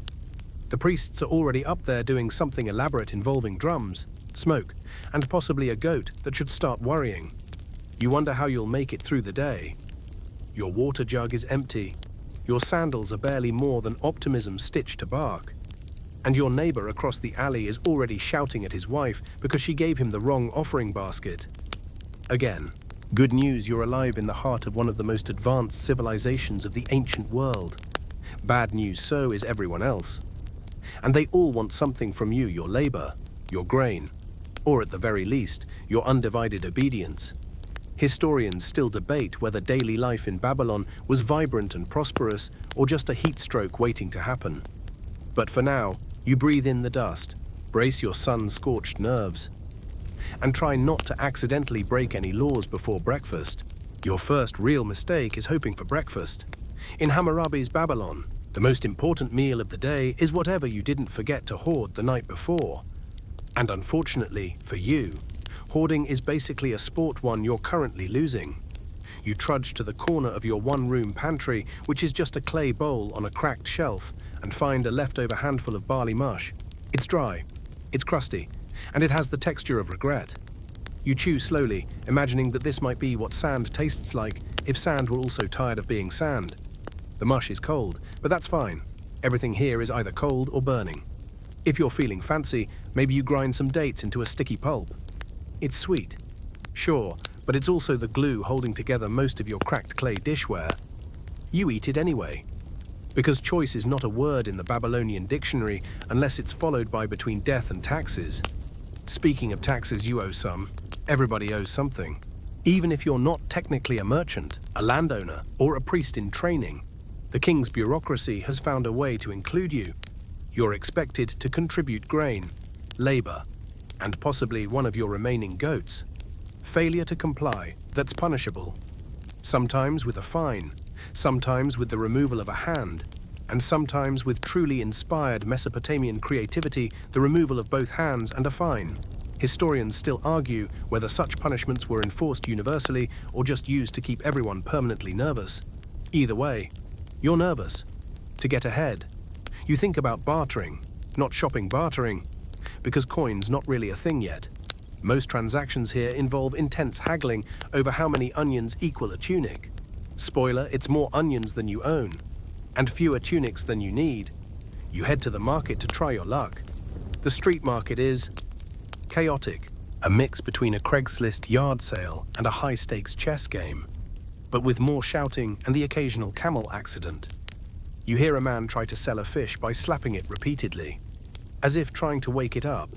The priests are already up there doing something elaborate involving drums, smoke, and possibly a goat that should start worrying. You wonder how you'll make it through the day. Your water jug is empty. Your sandals are barely more than optimism stitched to bark. And your neighbor across the alley is already shouting at his wife because she gave him the wrong offering basket. Again, good news, you're alive in the heart of one of the most advanced civilizations of the ancient world. Bad news, so is everyone else. And they all want something from you, your labor, your grain, or at the very least, your undivided obedience. Historians still debate whether daily life in Babylon was vibrant and prosperous or just a heat stroke waiting to happen. But for now, you breathe in the dust, brace your sun-scorched nerves, and try not to accidentally break any laws before breakfast. Your first real mistake is hoping for breakfast. In Hammurabi's Babylon, the most important meal of the day is whatever you didn't forget to hoard the night before. And unfortunately for you, hoarding is basically a sport one you're currently losing. You trudge to the corner of your one-room pantry, which is just a clay bowl on a cracked shelf, and find a leftover handful of barley mush. It's dry, it's crusty, and it has the texture of regret. You chew slowly, imagining that this might be what sand tastes like if sand were also tired of being sand. The mush is cold, but that's fine. Everything here is either cold or burning. If you're feeling fancy, maybe you grind some dates into a sticky pulp. It's sweet, sure, but it's also the glue holding together most of your cracked clay dishware. You eat it anyway, because choice is not a word in the Babylonian dictionary unless it's followed by between death and taxes. Speaking of taxes, you owe some. Everybody owes something. Even if you're not technically a merchant, a landowner, or a priest in training, the king's bureaucracy has found a way to include you. You're expected to contribute grain, labor, and possibly one of your remaining goats. Failure to comply, that's punishable. Sometimes with a fine, sometimes with the removal of a hand, and sometimes with truly inspired Mesopotamian creativity, the removal of both hands and a fine. Historians still argue whether such punishments were enforced universally or just used to keep everyone permanently nervous. Either way, you're nervous. To get ahead, you think about bartering, not shopping bartering, because coin's not really a thing yet. Most transactions here involve intense haggling over how many onions equal a tunic. Spoiler, it's more onions than you own, and fewer tunics than you need. You head to the market to try your luck. The street market is chaotic, a mix between a Craigslist yard sale and a high-stakes chess game. but with more shouting and the occasional camel accident. You hear a man try to sell a fish by slapping it repeatedly, as if trying to wake it up.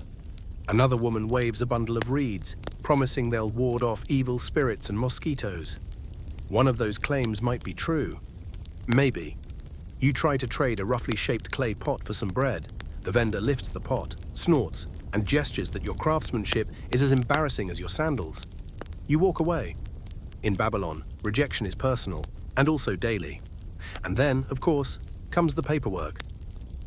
Another woman waves a bundle of reeds, promising they'll ward off evil spirits and mosquitoes. One of those claims might be true. Maybe. You try to trade a roughly shaped clay pot for some bread. The vendor lifts the pot, snorts, and gestures that your craftsmanship is as embarrassing as your sandals. You walk away. In Babylon, rejection is personal, and also daily. And then, of course, comes the paperwork.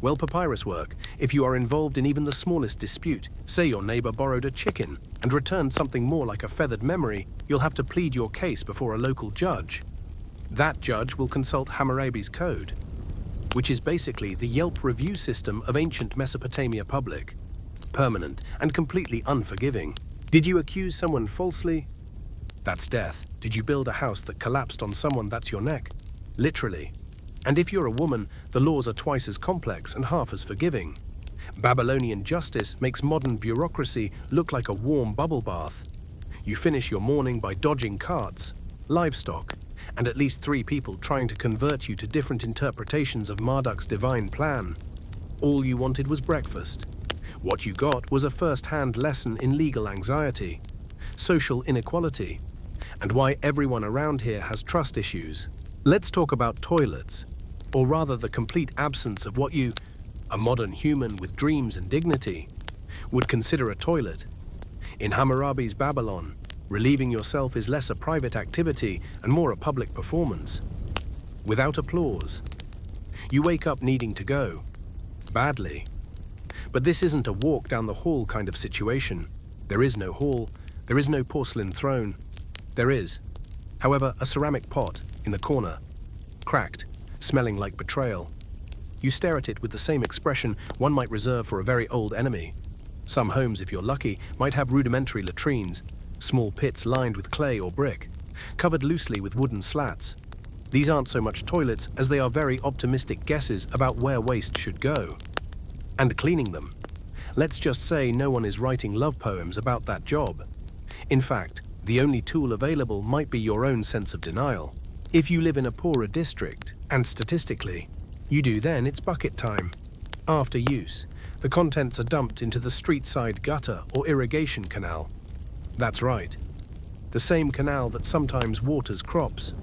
Well, papyrus work, if you are involved in even the smallest dispute, say your neighbor borrowed a chicken and returned something more like a feathered memory, you'll have to plead your case before a local judge. That judge will consult Hammurabi's code, which is basically the Yelp review system of ancient Mesopotamia public. Permanent and completely unforgiving. Did you accuse someone falsely? That's death. Did you build a house that collapsed on someone? That's your neck. Literally. And if you're a woman, the laws are twice as complex and half as forgiving. Babylonian justice makes modern bureaucracy look like a warm bubble bath. You finish your morning by dodging carts, livestock, and at least 3 people trying to convert you to different interpretations of Marduk's divine plan. All you wanted was breakfast. What you got was a first-hand lesson in legal anxiety, social inequality, and why everyone around here has trust issues. Let's talk about toilets, or rather the complete absence of what you, a modern human with dreams and dignity, would consider a toilet. In Hammurabi's Babylon, relieving yourself is less a private activity and more a public performance. Without applause. You wake up needing to go. Badly. But this isn't a walk down the hall kind of situation. There is no hall. There is no porcelain throne. There is, however, a ceramic pot in the corner, cracked, smelling like betrayal. You stare at it with the same expression one might reserve for a very old enemy. Some homes, if you're lucky, might have rudimentary latrines, small pits lined with clay or brick, covered loosely with wooden slats. These aren't so much toilets as they are very optimistic guesses about where waste should go. And cleaning them. Let's just say no one is writing love poems about that job. In fact, the only tool available might be your own sense of denial. If you live in a poorer district, and statistically, you do, then it's bucket time. After use, the contents are dumped into the street-side gutter or irrigation canal. That's right. The same canal that sometimes waters crops.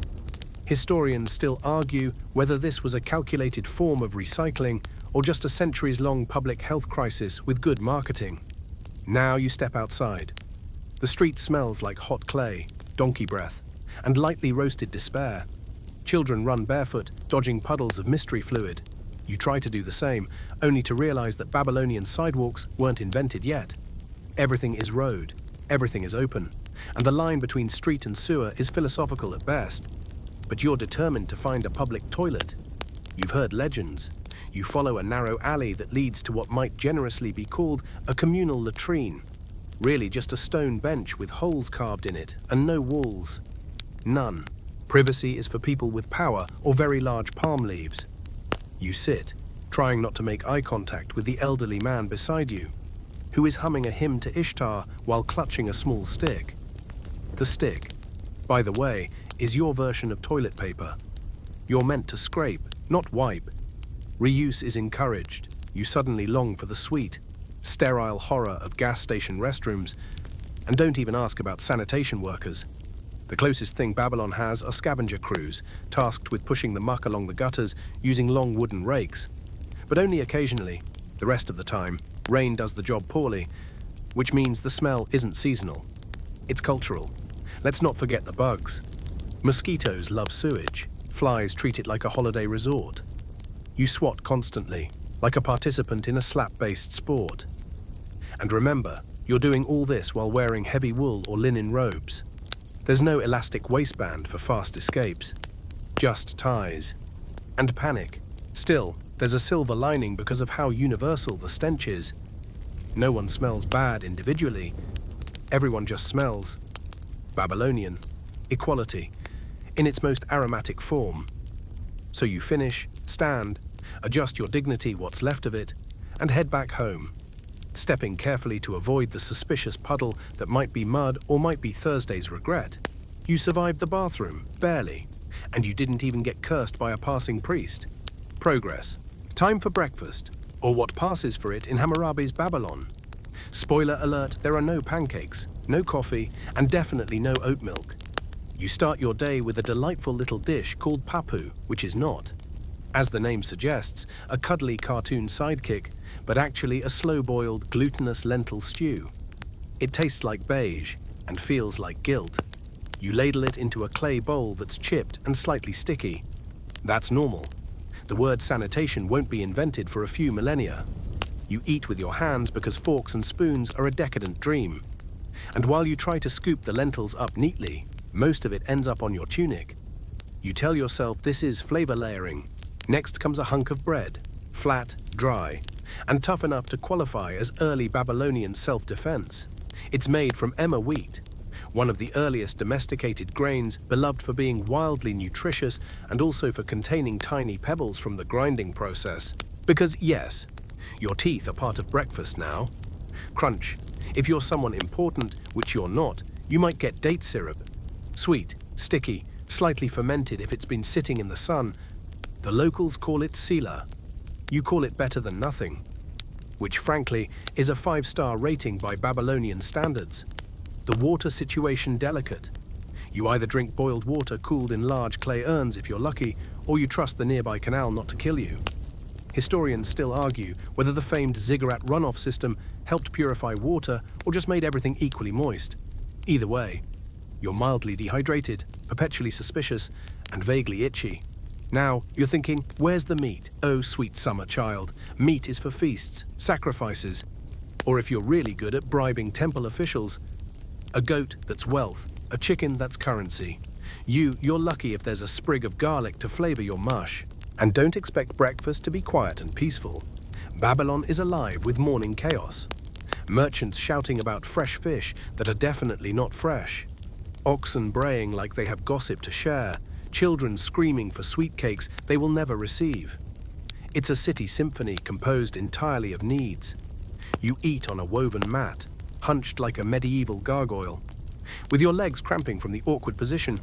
Historians still argue whether this was a calculated form of recycling or just a centuries-long public health crisis with good marketing. Now you step outside. The street smells like hot clay, donkey breath, and lightly roasted despair. Children run barefoot, dodging puddles of mystery fluid. You try to do the same, only to realize that Babylonian sidewalks weren't invented yet. Everything is road, everything is open, and the line between street and sewer is philosophical at best. But you're determined to find a public toilet. You've heard legends. You follow a narrow alley that leads to what might generously be called a communal latrine. Really just a stone bench with holes carved in it and no walls. None. Privacy is for people with power or very large palm leaves. You sit, trying not to make eye contact with the elderly man beside you, who is humming a hymn to Ishtar while clutching a small stick. The stick, by the way, is your version of toilet paper. You're meant to scrape, not wipe. Reuse is encouraged. You suddenly long for the sweet, sterile horror of gas station restrooms, and don't even ask about sanitation workers. The closest thing Babylon has are scavenger crews, tasked with pushing the muck along the gutters using long wooden rakes. But only occasionally. The rest of the time, rain does the job poorly, which means the smell isn't seasonal. It's cultural. Let's not forget the bugs. Mosquitoes love sewage. Flies treat it like a holiday resort. You swat constantly, like a participant in a slap-based sport. And remember, you're doing all this while wearing heavy wool or linen robes. There's no elastic waistband for fast escapes. Just ties. And panic. Still, there's a silver lining because of how universal the stench is. No one smells bad individually. Everyone just smells. Babylonian. Equality. In its most aromatic form. So you finish, stand, adjust your dignity, what's left of it, and head back home, stepping carefully to avoid the suspicious puddle that might be mud or might be Thursday's regret. You survived the bathroom, barely, and you didn't even get cursed by a passing priest. Progress. Time for breakfast, or what passes for it in Hammurabi's Babylon. Spoiler alert, there are no pancakes, no coffee, and definitely no oat milk. You start your day with a delightful little dish called papu, which is not, as the name suggests, a cuddly cartoon sidekick, but actually a slow-boiled, glutinous lentil stew. It tastes like beige and feels like guilt. You ladle it into a clay bowl that's chipped and slightly sticky. That's normal. The word sanitation won't be invented for a few millennia. You eat with your hands because forks and spoons are a decadent dream. And while you try to scoop the lentils up neatly, most of it ends up on your tunic. You tell yourself this is flavor layering. Next comes a hunk of bread, flat, dry, and tough enough to qualify as early Babylonian self-defense. It's made from emmer wheat, one of the earliest domesticated grains, beloved for being wildly nutritious and also for containing tiny pebbles from the grinding process. Because yes, your teeth are part of breakfast now. Crunch. If you're someone important, which you're not, you might get date syrup. Sweet, sticky, slightly fermented if it's been sitting in the sun. The locals call it sila. You call it better than nothing, which frankly is a 5-star rating by Babylonian standards. The water situation delicate. You either drink boiled water cooled in large clay urns if you're lucky, or you trust the nearby canal not to kill you. Historians still argue whether the famed ziggurat runoff system helped purify water or just made everything equally moist. Either way, you're mildly dehydrated, perpetually suspicious, and vaguely itchy. Now, you're thinking, where's the meat? Oh, sweet summer child. Meat is for feasts, sacrifices, or if you're really good at bribing temple officials, a goat that's wealth, a chicken that's currency. You're lucky if there's a sprig of garlic to flavor your mush. And don't expect breakfast to be quiet and peaceful. Babylon is alive with morning chaos. Merchants shouting about fresh fish that are definitely not fresh. Oxen braying like they have gossip to share. Children screaming for sweet cakes they will never receive. It's a city symphony composed entirely of needs. You eat on a woven mat, hunched like a medieval gargoyle, with your legs cramping from the awkward position.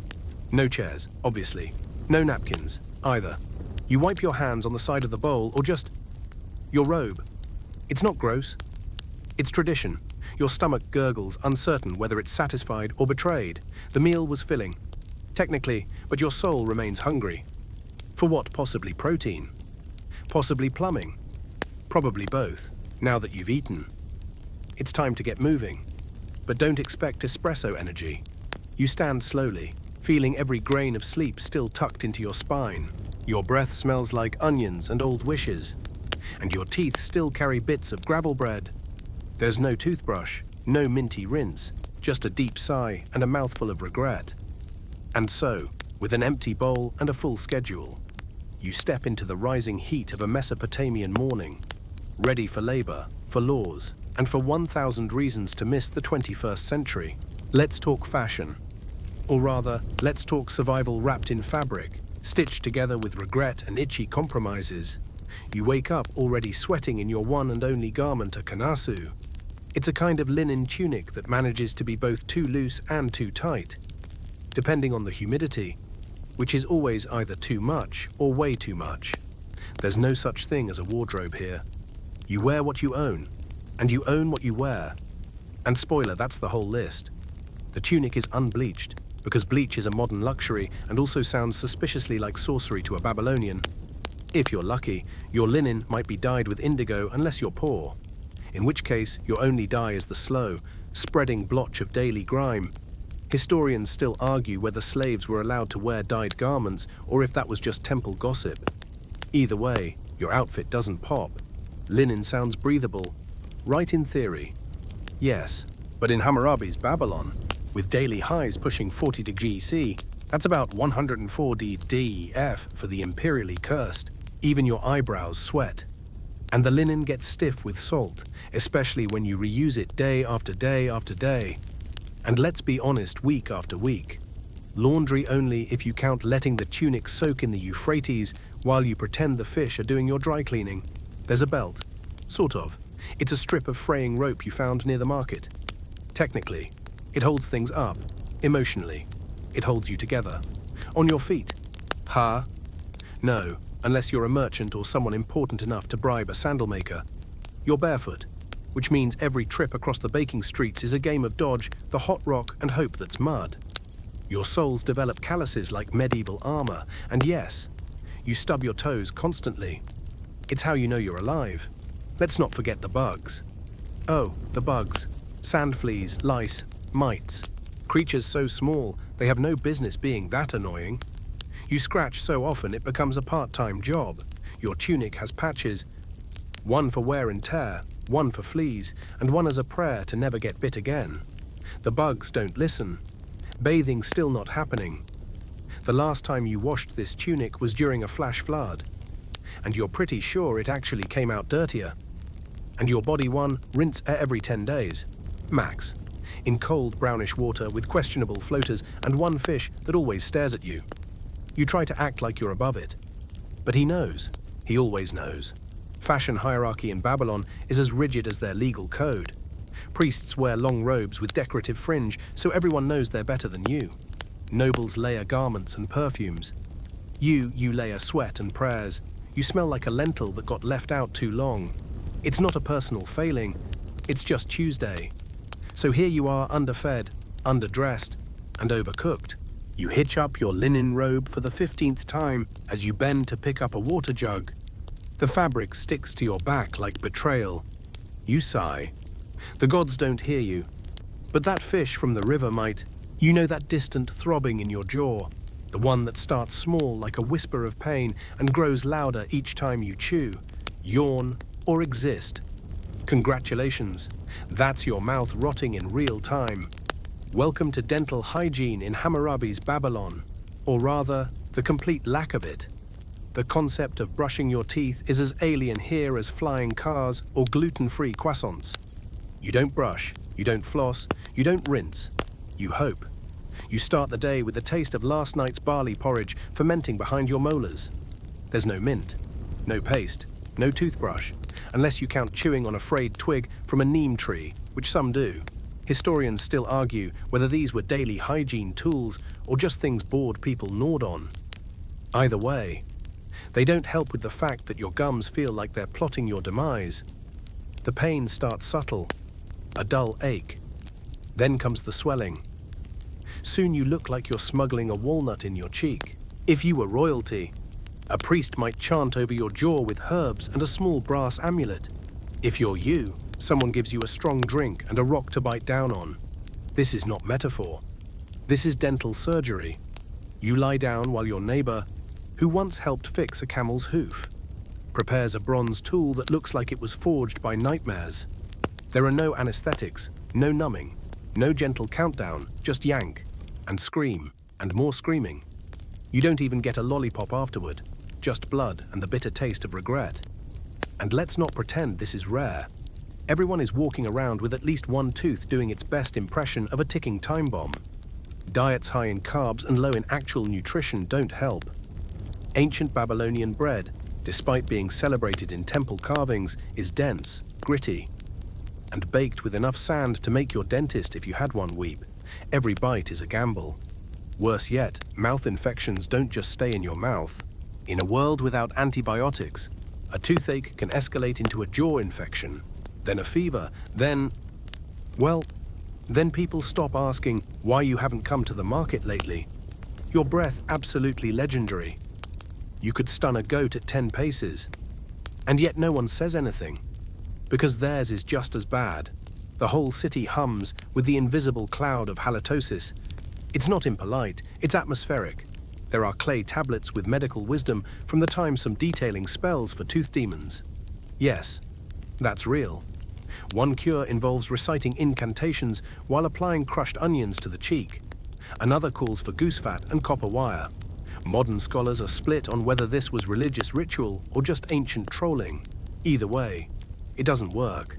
No chairs, obviously. No napkins, either. You wipe your hands on the side of the bowl or just your robe. It's not gross. It's tradition. Your stomach gurgles, uncertain whether it's satisfied or betrayed. The meal was filling, technically, but your soul remains hungry. For what? Possibly protein? Possibly plumbing? Probably both, now that you've eaten. It's time to get moving. But don't expect espresso energy. You stand slowly, feeling every grain of sleep still tucked into your spine. Your breath smells like onions and old wishes, and your teeth still carry bits of gravel bread. There's no toothbrush, no minty rinse, just a deep sigh and a mouthful of regret. And so, with an empty bowl and a full schedule, you step into the rising heat of a Mesopotamian morning, ready for labor, for laws, and for 1,000 reasons to miss the 21st century. Let's talk fashion. Or rather, let's talk survival wrapped in fabric, stitched together with regret and itchy compromises. You wake up already sweating in your one and only garment, a kanasu. It's a kind of linen tunic that manages to be both too loose and too tight, depending on the humidity, which is always either too much or way too much. There's no such thing as a wardrobe here. You wear what you own, and you own what you wear. And spoiler, that's the whole list. The tunic is unbleached, because bleach is a modern luxury and also sounds suspiciously like sorcery to a Babylonian. If you're lucky, your linen might be dyed with indigo unless you're poor, in which case your only dye is the slow, spreading blotch of daily grime. Historians still argue whether slaves were allowed to wear dyed garments or if that was just temple gossip. Either way, your outfit doesn't pop. Linen sounds breathable, right in theory. Yes, but in Hammurabi's Babylon, with daily highs pushing 40 degrees C, that's about 104 DEF for the imperially cursed. Even your eyebrows sweat. And the linen gets stiff with salt, especially when you reuse it day after day after day. And let's be honest, week after week. Laundry only if you count letting the tunic soak in the Euphrates while you pretend the fish are doing your dry cleaning. There's a belt. Sort of. It's a strip of fraying rope you found near the market. Technically, it holds things up, emotionally. It holds you together. On your feet. Ha? No, unless you're a merchant or someone important enough to bribe a sandal maker. You're barefoot, which means every trip across the baking streets is a game of dodge, the hot rock, and hope that's mud. Your soles develop calluses like medieval armor, and yes, you stub your toes constantly. It's how you know you're alive. Let's not forget the bugs. Oh, the bugs. Sand fleas, lice, mites. Creatures so small, they have no business being that annoying. You scratch so often it becomes a part-time job. Your tunic has patches, one for wear and tear, one for fleas, and one as a prayer to never get bit again. The bugs don't listen. Bathing's still not happening. The last time you washed this tunic was during a flash flood, and you're pretty sure it actually came out dirtier. And your body rinse every 10 days, max, in cold brownish water with questionable floaters and one fish that always stares at you. You try to act like you're above it, but he knows. He always knows. Fashion hierarchy in Babylon is as rigid as their legal code. Priests wear long robes with decorative fringe, so everyone knows they're better than you. Nobles layer garments and perfumes. You layer sweat and prayers. You smell like a lentil that got left out too long. It's not a personal failing, it's just Tuesday. So here you are, underfed, underdressed, and overcooked. You hitch up your linen robe for the 15th time as you bend to pick up a water jug. The fabric sticks to your back like betrayal. You sigh. The gods don't hear you, but that fish from the river might. You know that distant throbbing in your jaw, the one that starts small like a whisper of pain and grows louder each time you chew, yawn, or exist. Congratulations, that's your mouth rotting in real time. Welcome to dental hygiene in Hammurabi's Babylon, or rather, the complete lack of it. The concept of brushing your teeth is as alien here as flying cars or gluten-free croissants. You don't brush, you don't floss, you don't rinse. You hope. You start the day with the taste of last night's barley porridge fermenting behind your molars. There's no mint, no paste, no toothbrush, unless you count chewing on a frayed twig from a neem tree, which some do. Historians still argue whether these were daily hygiene tools or just things bored people gnawed on. Either way, they don't help with the fact that your gums feel like they're plotting your demise. The pain starts subtle, a dull ache. Then comes the swelling. Soon you look like you're smuggling a walnut in your cheek. If you were royalty, a priest might chant over your jaw with herbs and a small brass amulet. If you're you, someone gives you a strong drink and a rock to bite down on. This is not metaphor. This is dental surgery. You lie down while your neighbor, who once helped fix a camel's hoof, prepares a bronze tool that looks like it was forged by nightmares. There are no anesthetics, no numbing, no gentle countdown, just yank, and scream, and more screaming. You don't even get a lollipop afterward, just blood and the bitter taste of regret. And let's not pretend this is rare. Everyone is walking around with at least one tooth doing its best impression of a ticking time bomb. Diets high in carbs and low in actual nutrition don't help. Ancient Babylonian bread, despite being celebrated in temple carvings, is dense, gritty, and baked with enough sand to make your dentist, if you had one, weep. Every bite is a gamble. Worse yet, mouth infections don't just stay in your mouth. In a world without antibiotics, a toothache can escalate into a jaw infection, then a fever, then people stop asking why you haven't come to the market lately. Your breath absolutely legendary. You could stun a goat at 10 paces. And yet no one says anything, because theirs is just as bad. The whole city hums with the invisible cloud of halitosis. It's not impolite, it's atmospheric. There are clay tablets with medical wisdom from the time some detailing spells for tooth demons. Yes, that's real. One cure involves reciting incantations while applying crushed onions to the cheek. Another calls for goose fat and copper wire. Modern scholars are split on whether this was religious ritual or just ancient trolling. Either way, it doesn't work.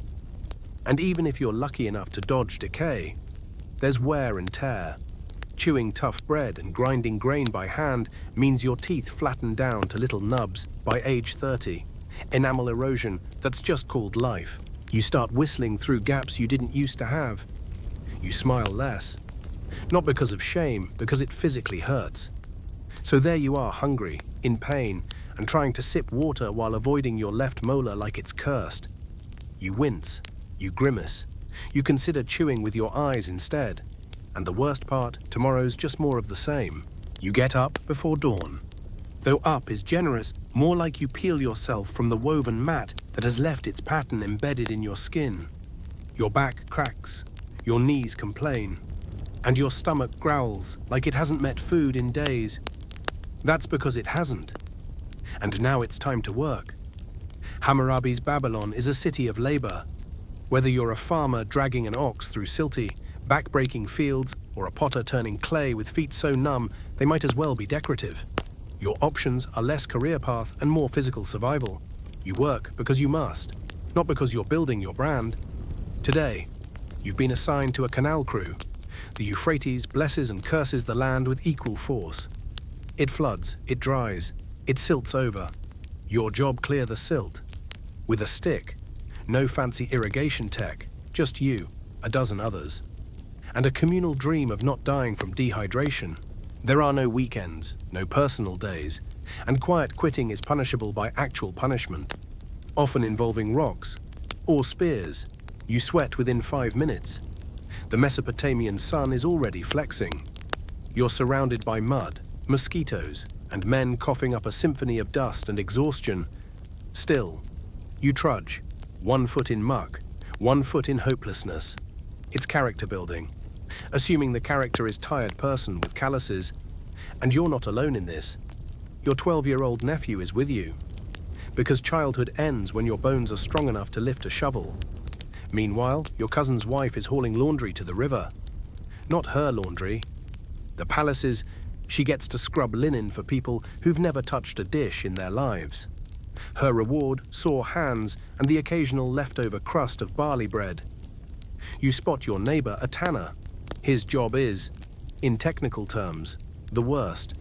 And even if you're lucky enough to dodge decay, there's wear and tear. Chewing tough bread and grinding grain by hand means your teeth flatten down to little nubs by age 30. Enamel erosion that's just called life. You start whistling through gaps you didn't used to have. You smile less. Not because of shame, because it physically hurts. So there you are, hungry, in pain, and trying to sip water while avoiding your left molar like it's cursed. You wince, you grimace, you consider chewing with your eyes instead. And the worst part, tomorrow's just more of the same. You get up before dawn. Though up is generous, more like you peel yourself from the woven mat that has left its pattern embedded in your skin. Your back cracks, your knees complain, and your stomach growls like it hasn't met food in days. That's because it hasn't. And now it's time to work. Hammurabi's Babylon is a city of labor. Whether you're a farmer dragging an ox through silty, back-breaking fields, or a potter turning clay with feet so numb they might as well be decorative. Your options are less career path and more physical survival. You work because you must, not because you're building your brand. Today, you've been assigned to a canal crew. The Euphrates blesses and curses the land with equal force. It floods, it dries, it silts over. Your job: clear the silt. With a stick. No fancy irrigation tech, just you, a dozen others. And a communal dream of not dying from dehydration. There are no weekends, no personal days, and quiet quitting is punishable by actual punishment, often involving rocks or spears. You sweat within 5 minutes. The Mesopotamian sun is already flexing. You're surrounded by mud, mosquitoes, and men coughing up a symphony of dust and exhaustion. Still, you trudge, 1 foot in muck, 1 foot in hopelessness. It's character building, assuming the character is tired person with calluses. And you're not alone in this. Your 12-year-old nephew is with you. Because childhood ends when your bones are strong enough to lift a shovel. Meanwhile, your cousin's wife is hauling laundry to the river. Not her laundry. The palace's. She gets to scrub linen for people who've never touched a dish in their lives. Her reward: sore hands and the occasional leftover crust of barley bread. You spot your neighbor, a tanner. His job is, in technical terms, the worst.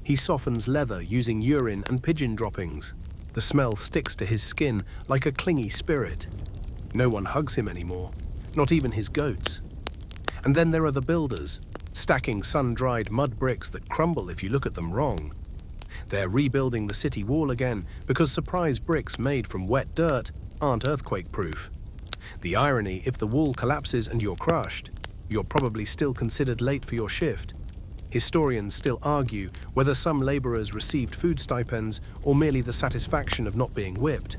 He softens leather using urine and pigeon droppings. The smell sticks to his skin like a clingy spirit. No one hugs him anymore, not even his goats. And then there are the builders, stacking sun-dried mud bricks that crumble if you look at them wrong. They're rebuilding the city wall again because surprise bricks made from wet dirt aren't earthquake-proof. The irony: if the wall collapses and you're crushed, you're probably still considered late for your shift. Historians still argue whether some laborers received food stipends or merely the satisfaction of not being whipped.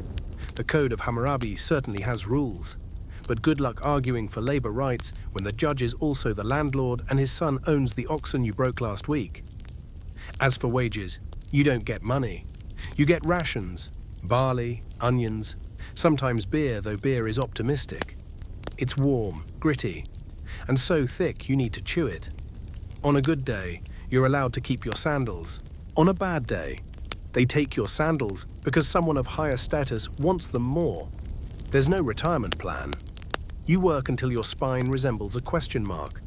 The Code of Hammurabi certainly has rules, but good luck arguing for labor rights when the judge is also the landlord and his son owns the oxen you broke last week. As for wages, you don't get money. You get rations, barley, onions, sometimes beer, though beer is optimistic. It's warm, gritty, and so thick you need to chew it. On a good day, you're allowed to keep your sandals. On a bad day, they take your sandals because someone of higher status wants them more. There's no retirement plan. You work until your spine resembles a question mark,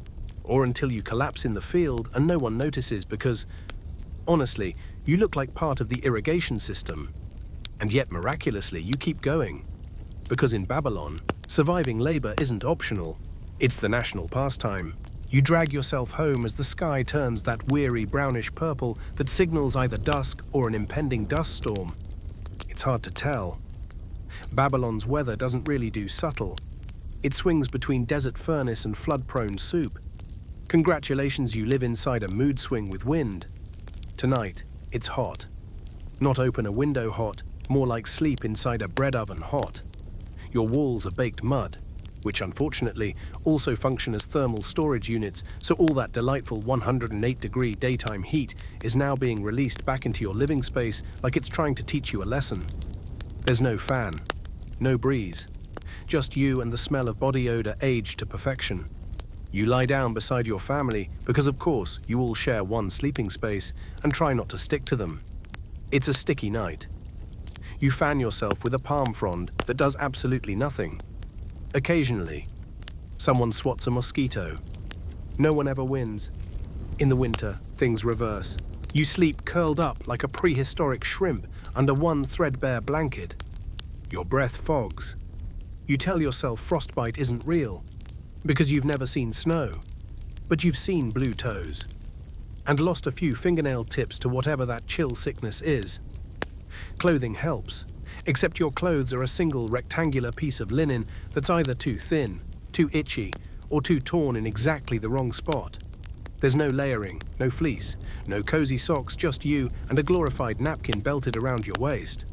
or until you collapse in the field and no one notices because, honestly, you look like part of the irrigation system. And yet miraculously you keep going. Because in Babylon, surviving labor isn't optional. It's the national pastime. You drag yourself home as the sky turns that weary brownish purple that signals either dusk or an impending dust storm. It's hard to tell. Babylon's weather doesn't really do subtle. It swings between desert furnace and flood-prone soup. Congratulations, you live inside a mood swing with wind. Tonight, it's hot. Not open a window hot, more like sleep inside a bread oven hot. Your walls are baked mud, which unfortunately also function as thermal storage units, so all that delightful 108-degree daytime heat is now being released back into your living space like it's trying to teach you a lesson. There's no fan, no breeze, just you and the smell of body odor aged to perfection. You lie down beside your family because, of course, you all share one sleeping space and try not to stick to them. It's a sticky night. You fan yourself with a palm frond that does absolutely nothing. Occasionally, someone swats a mosquito. No one ever wins. In the winter, things reverse. You sleep curled up like a prehistoric shrimp under one threadbare blanket. Your breath fogs. You tell yourself frostbite isn't real because you've never seen snow. But you've seen blue toes and lost a few fingernail tips to whatever that chill sickness is. Clothing helps, except your clothes are a single rectangular piece of linen that's either too thin, too itchy, or too torn in exactly the wrong spot. There's no layering, no fleece, no cozy socks, just you and a glorified napkin belted around your waist.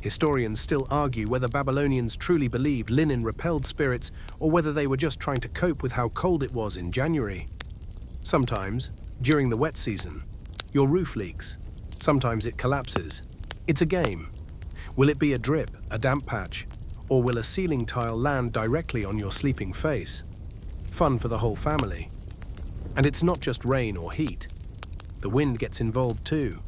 Historians still argue whether Babylonians truly believed linen repelled spirits or whether they were just trying to cope with how cold it was in January. Sometimes, during the wet season, your roof leaks. Sometimes it collapses. It's a game. Will it be a drip, a damp patch, or will a ceiling tile land directly on your sleeping face? Fun for the whole family. And it's not just rain or heat. The wind gets involved too.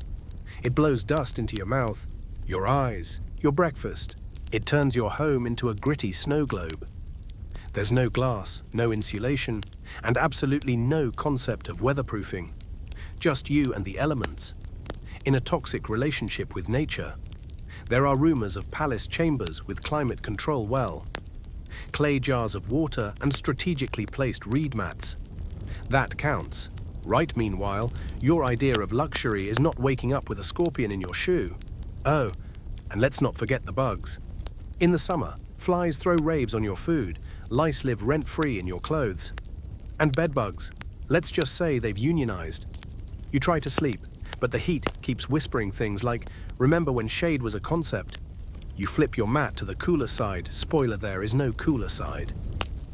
It blows dust into your mouth, your eyes, your breakfast. It turns your home into a gritty snow globe. There's no glass, no insulation, and absolutely no concept of weatherproofing. Just you and the elements. In a toxic relationship with nature. There are rumors of palace chambers with climate control well, clay jars of water and strategically placed reed mats. That counts. Right, meanwhile, your idea of luxury is not waking up with a scorpion in your shoe. Oh, and let's not forget the bugs. In the summer, flies throw raves on your food, lice live rent-free in your clothes. And bedbugs, let's just say they've unionized. You try to sleep, but the heat keeps whispering things like, remember when shade was a concept? You flip your mat to the cooler side, spoiler, there is no cooler side.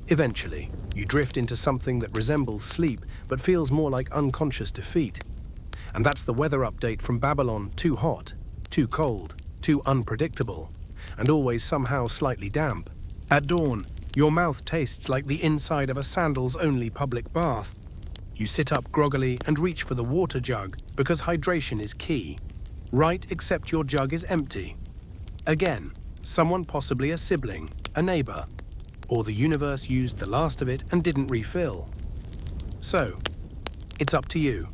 Eventually, you drift into something that resembles sleep but feels more like unconscious defeat. And that's the weather update from Babylon: too hot, too cold, too unpredictable, and always somehow slightly damp. At dawn, your mouth tastes like the inside of a sandals-only public bath. You sit up groggily and reach for the water jug because hydration is key. Right, except your jug is empty. Again, someone, possibly a sibling, a neighbor, or the universe used the last of it and didn't refill. So, it's up to you.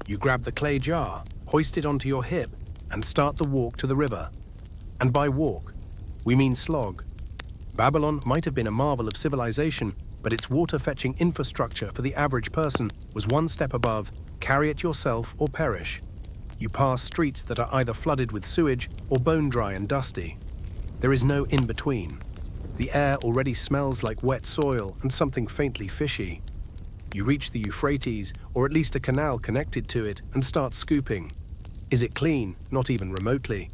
You grab the clay jar, hoist it onto your hip, and start the walk to the river. And by walk, we mean slog. Babylon might have been a marvel of civilization, but its water-fetching infrastructure for the average person was one step above, carry it yourself or perish. You pass streets that are either flooded with sewage or bone-dry and dusty. There is no in-between. The air already smells like wet soil and something faintly fishy. You reach the Euphrates, or at least a canal connected to it, and start scooping. Is it clean? Not even remotely.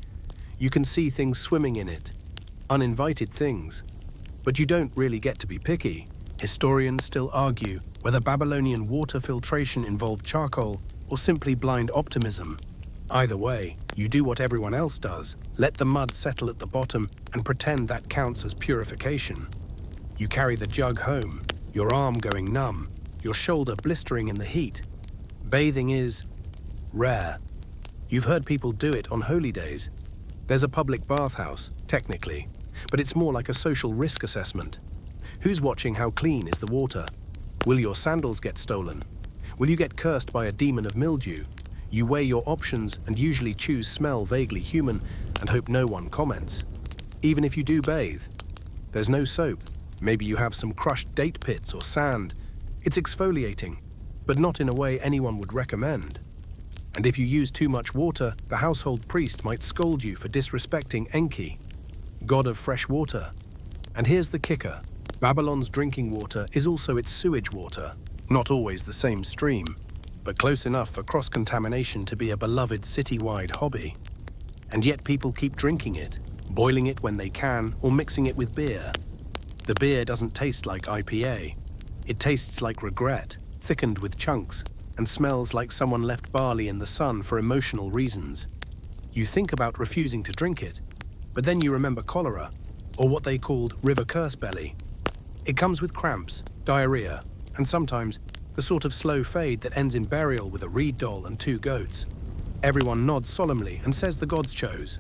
You can see things swimming in it. Uninvited things. But you don't really get to be picky. Historians still argue whether Babylonian water filtration involved charcoal or simply blind optimism. Either way, you do what everyone else does. Let the mud settle at the bottom and pretend that counts as purification. You carry the jug home, your arm going numb, your shoulder blistering in the heat. Bathing is rare. You've heard people do it on holy days. There's a public bathhouse, technically, but it's more like a social risk assessment. Who's watching how clean is the water? Will your sandals get stolen? Will you get cursed by a demon of mildew? You weigh your options and usually choose smell vaguely human and hope no one comments. Even if you do bathe, there's no soap. Maybe you have some crushed date pits or sand. It's exfoliating, but not in a way anyone would recommend. And if you use too much water, the household priest might scold you for disrespecting Enki, god of fresh water. And here's the kicker. Babylon's drinking water is also its sewage water. Not always the same stream, but close enough for cross-contamination to be a beloved city-wide hobby. And yet people keep drinking it, boiling it when they can, or mixing it with beer. The beer doesn't taste like IPA. It tastes like regret, thickened with chunks, and smells like someone left barley in the sun for emotional reasons. You think about refusing to drink it, but then you remember cholera, or what they called river curse belly. It comes with cramps, diarrhea, and sometimes the sort of slow fade that ends in burial with a reed doll and 2 goats. Everyone nods solemnly and says the gods chose.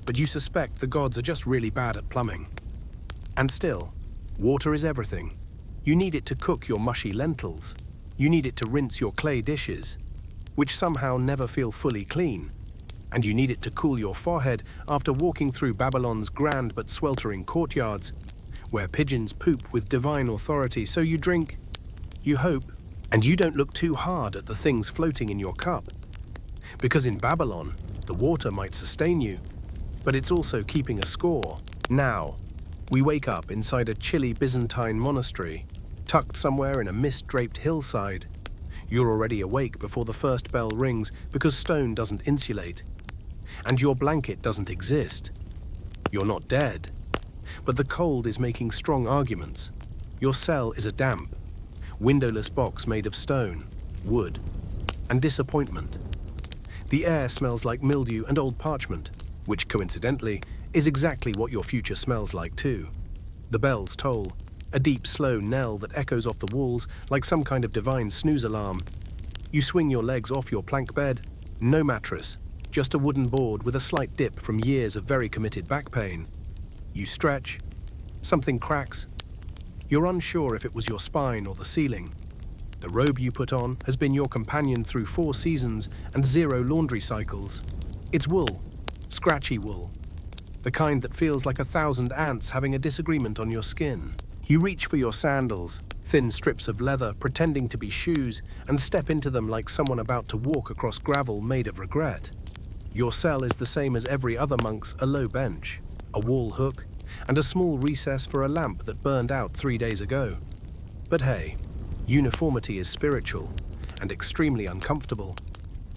But you suspect the gods are just really bad at plumbing. And still, water is everything. You need it to cook your mushy lentils. You need it to rinse your clay dishes, which somehow never feel fully clean. And you need it to cool your forehead after walking through Babylon's grand but sweltering courtyards, where pigeons poop with divine authority, so you drink You hope, and you don't look too hard at the things floating in your cup. Because in Babylon, the water might sustain you, but it's also keeping a score. Now, we wake up inside a chilly Byzantine monastery, tucked somewhere in a mist-draped hillside. You're already awake before the first bell rings because stone doesn't insulate, and your blanket doesn't exist. You're not dead, but the cold is making strong arguments. Your cell is a damp, windowless box made of stone, wood, and disappointment. The air smells like mildew and old parchment, which coincidentally is exactly what your future smells like too. The bells toll, a deep, slow knell that echoes off the walls like some kind of divine snooze alarm. You swing your legs off your plank bed, no mattress, just a wooden board with a slight dip from years of very committed back pain. You stretch, something cracks. You're unsure if it was your spine or the ceiling. The robe you put on has been your companion through 4 seasons and 0 laundry cycles. It's wool, scratchy wool, the kind that feels like 1,000 ants having a disagreement on your skin. You reach for your sandals, thin strips of leather pretending to be shoes, and step into them like someone about to walk across gravel made of regret. Your cell is the same as every other monk's, a low bench, a wall hook, and a small recess for a lamp that burned out 3 days ago. But hey, uniformity is spiritual and extremely uncomfortable.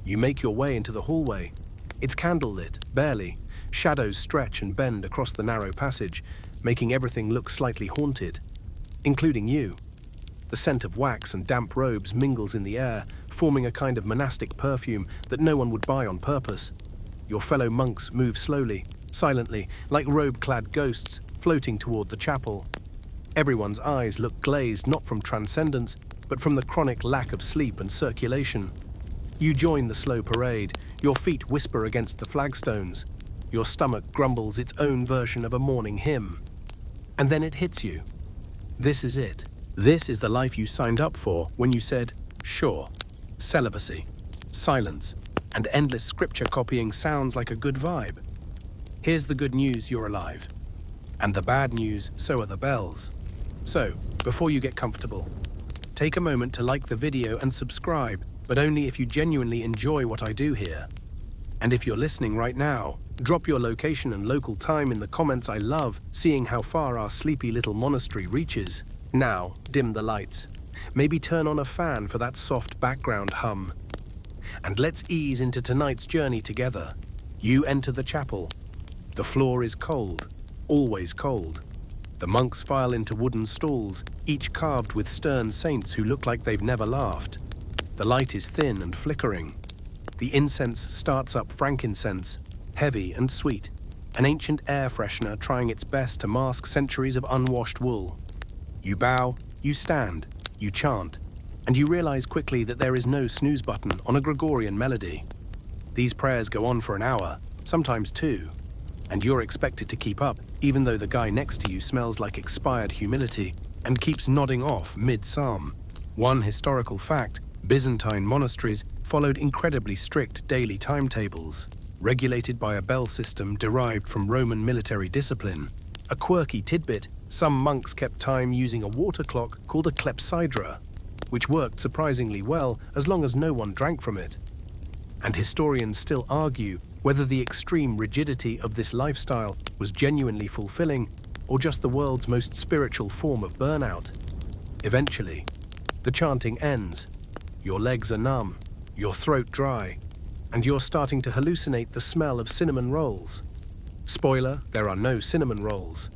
You make your way into the hallway. It's candlelit, barely. Shadows stretch and bend across the narrow passage, making everything look slightly haunted, including you. The scent of wax and damp robes mingles in the air, forming a kind of monastic perfume that no one would buy on purpose. Your fellow monks move slowly, silently, like robe-clad ghosts floating toward the chapel. Everyone's eyes look glazed not from transcendence, but from the chronic lack of sleep and circulation. You join the slow parade, your feet whisper against the flagstones. Your stomach grumbles its own version of a morning hymn. And then it hits you. This is it. This is the life you signed up for when you said, sure, celibacy, silence, and endless scripture copying sounds like a good vibe. Here's the good news, you're alive. And the bad news, so are the bells. So, before you get comfortable, take a moment to like the video and subscribe, but only if you genuinely enjoy what I do here. And if you're listening right now, drop your location and local time in the comments. I love seeing how far our sleepy little monastery reaches. Now, dim the lights. Maybe turn on a fan for that soft background hum. And let's ease into tonight's journey together. You enter the chapel. The floor is cold, always cold. The monks file into wooden stalls, each carved with stern saints who look like they've never laughed. The light is thin and flickering. The incense starts up frankincense, heavy and sweet, an ancient air freshener trying its best to mask centuries of unwashed wool. You bow, you stand, you chant, and you realize quickly that there is no snooze button on a Gregorian melody. These prayers go on for an hour, sometimes 2, and you're expected to keep up, even though the guy next to you smells like expired humility and keeps nodding off mid-psalm. One historical fact: Byzantine monasteries followed incredibly strict daily timetables, regulated by a bell system derived from Roman military discipline. A quirky tidbit: some monks kept time using a water clock called a clepsydra, which worked surprisingly well as long as no one drank from it. And historians still argue whether the extreme rigidity of this lifestyle was genuinely fulfilling or just the world's most spiritual form of burnout. Eventually, the chanting ends. Your legs are numb, your throat dry, and you're starting to hallucinate the smell of cinnamon rolls. Spoiler, there are no cinnamon rolls.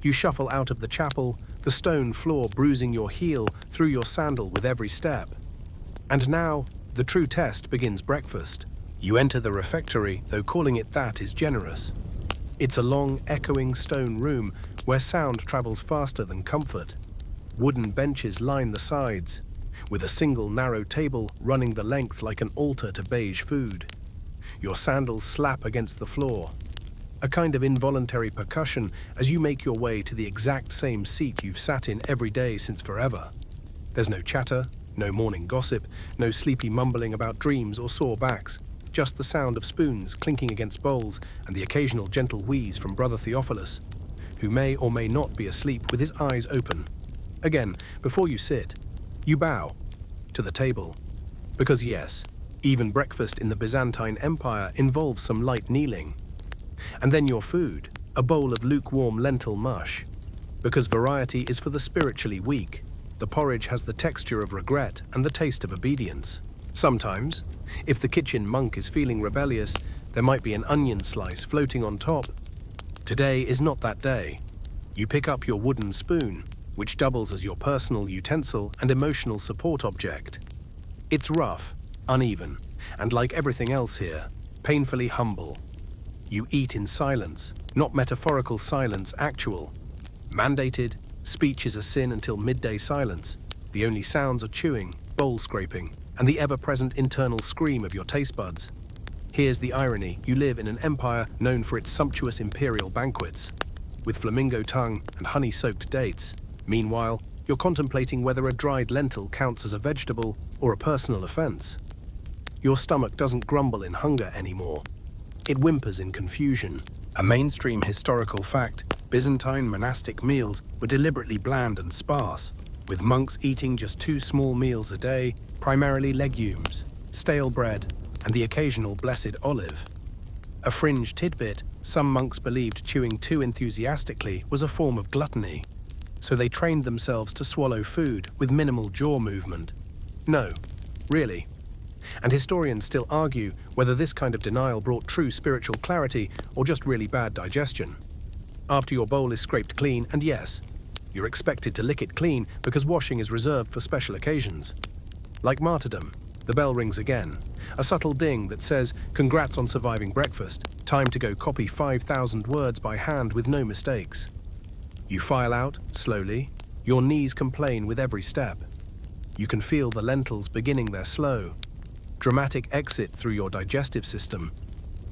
You shuffle out of the chapel, the stone floor bruising your heel through your sandal with every step. And now, the true test begins: breakfast. You enter the refectory, though calling it that is generous. It's a long, echoing stone room where sound travels faster than comfort. Wooden benches line the sides, with a single narrow table running the length like an altar to beige food. Your sandals slap against the floor, a kind of involuntary percussion as you make your way to the exact same seat you've sat in every day since forever. There's no chatter, no morning gossip, no sleepy mumbling about dreams or sore backs, just the sound of spoons clinking against bowls and the occasional gentle wheeze from Brother Theophilus, who may or may not be asleep with his eyes open. Again, before you sit, You bow to the table. Because yes, even breakfast in the Byzantine Empire involves some light kneeling. And then your food, a bowl of lukewarm lentil mush. Because variety is for the spiritually weak. The porridge has the texture of regret and the taste of obedience. Sometimes, if the kitchen monk is feeling rebellious, there might be an onion slice floating on top. Today is not that day. You pick up your wooden spoon, which doubles as your personal utensil and emotional support object. It's rough, uneven, and like everything else here, painfully humble. You eat in silence, not metaphorical silence, actual. Mandated, speech is a sin until midday silence. The only sounds are chewing, bowl scraping, and the ever-present internal scream of your taste buds. Here's the irony: you live in an empire known for its sumptuous imperial banquets, with flamingo tongue and honey-soaked dates. Meanwhile, you're contemplating whether a dried lentil counts as a vegetable or a personal offense. Your stomach doesn't grumble in hunger anymore. It whimpers in confusion. A mainstream historical fact, Byzantine monastic meals were deliberately bland and sparse, with monks eating just 2 small meals a day, primarily legumes, stale bread, and the occasional blessed olive. A fringe tidbit: some monks believed chewing too enthusiastically was a form of gluttony, so they trained themselves to swallow food with minimal jaw movement. No, really. And historians still argue whether this kind of denial brought true spiritual clarity or just really bad digestion. After your bowl is scraped clean, and yes, you're expected to lick it clean because washing is reserved for special occasions. Like martyrdom, the bell rings again, a subtle ding that says, "Congrats on surviving breakfast, time to go copy 5,000 words by hand with no mistakes." You file out, slowly. Your knees complain with every step. You can feel the lentils beginning their slow, dramatic exit through your digestive system.